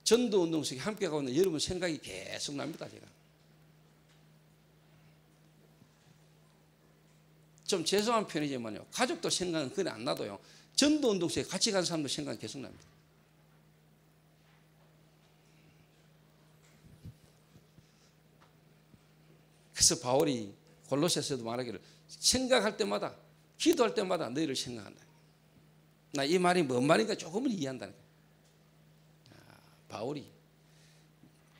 전도운동 속에 함께 가고 있는 여러분 생각이 계속 납니다. 제가 좀 죄송한 편이지만요. 가족도 생각은 그래 안 나도요. 전도운동 속에 같이 가는 사람도 생각이 계속 납니다. 그래서 바울이 골로새서도 말하기를 생각할 때마다 기도할 때마다 너희를 생각한다. 나 이 말이 뭔 말인가 조금은 이해한다는 거예요. 바울이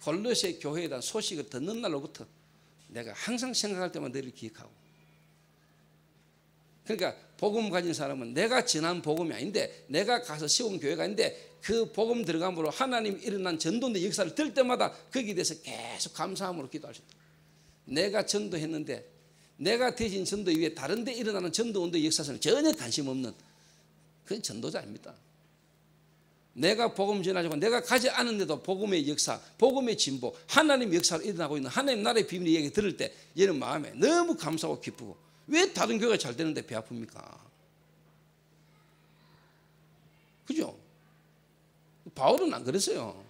골로새 교회에 대한 소식을 듣는 날로부터 내가 항상 생각할 때마다 너희를 기억하고 그러니까 복음 가진 사람은 내가 전한 복음이 아닌데 내가 가서 세운 교회가 아닌데 그 복음 들어감으로 하나님 일어난 전도의 역사를 들 때마다 거기에 대해서 계속 감사함으로 기도할 수 있다. 내가 전도했는데 내가 대신 전도 이후에 다른 데 일어나는 전도운동의 역사에는 전혀 관심 없는 그건 전도자 아닙니다. 내가 복음 전하자고 내가 가지 않은데도 복음의 역사, 복음의 진보, 하나님의 역사로 일어나고 있는 하나님 나라의 비밀 이야기 들을 때 얘는 마음에 너무 감사하고 기쁘고 왜 다른 교회가 잘 되는데 배 아픕니까? 그죠? 바울은 안 그랬어요.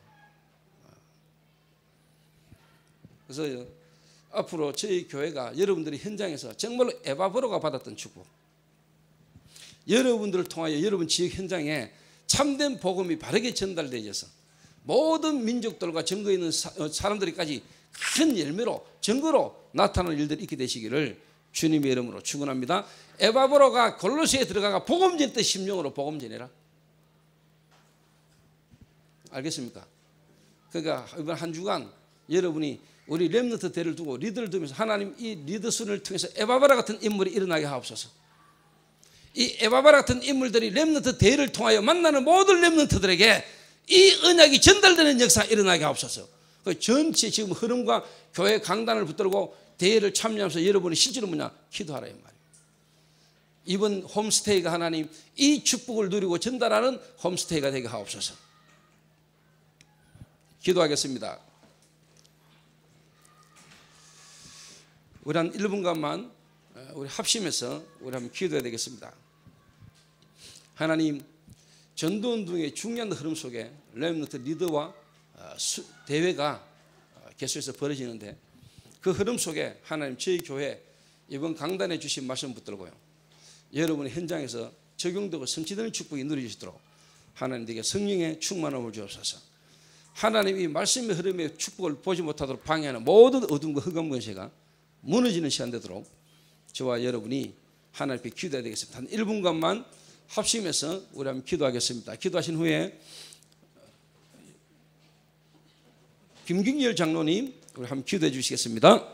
그래서 앞으로 저희 교회가 여러분들이 현장에서 정말로 에바브로가 받았던 축복 여러분들을 통하여 여러분 지역 현장에 참된 복음이 바르게 전달되어서 모든 민족들과 증거 있는 사람들까지 큰 열매로 증거로 나타나는 일들이 있게 되시기를 주님의 이름으로 축원합니다. 에바브로가 골로새에 들어가가 복음 전때 심령으로 복음 전해라. 알겠습니까? 그러니까 이번 한 주간 여러분이 우리 렘넌트 대를 두고 리더를 두면서 하나님 이 리더순을 통해서 에바브라 같은 인물이 일어나게 하옵소서. 이 에바브라 같은 인물들이 렘넌트 대를 통하여 만나는 모든 렘넌트들에게 이 언약이 전달되는 역사가 일어나게 하옵소서. 그 전체 지금 흐름과 교회 강단을 붙들고 대회를 참여하면서 여러분이 실제로 뭐냐? 기도하라 이 말이에요. 이번 홈스테이가 하나님 이 축복을 누리고 전달하는 홈스테이가 되게 하옵소서. 기도하겠습니다. 우리 한 1분간만 우리 합심해서 우리 한번 기도해야 되겠습니다. 하나님, 전도운동의 중요한 흐름 속에 렘넌트 리더와 대회가 계속해서 벌어지는데 그 흐름 속에 하나님 저희 교회 이번 강단에 주신 말씀 붙들고요, 여러분의 현장에서 적용되고 성취되는 축복이 누려지도록 하나님에게 성령의 충만함을 주옵소서. 하나님 이 말씀의 흐름에 축복을 보지 못하도록 방해하는 모든 어둠과 흑암 권세가 무너지는 시간 되도록 저와 여러분이 하나님 앞에 기도해야 되겠습니다. 한 1분간만 합심해서 우리 한번 기도하겠습니다. 기도하신 후에 김경열 장로님 우리 한번 기도해 주시겠습니다.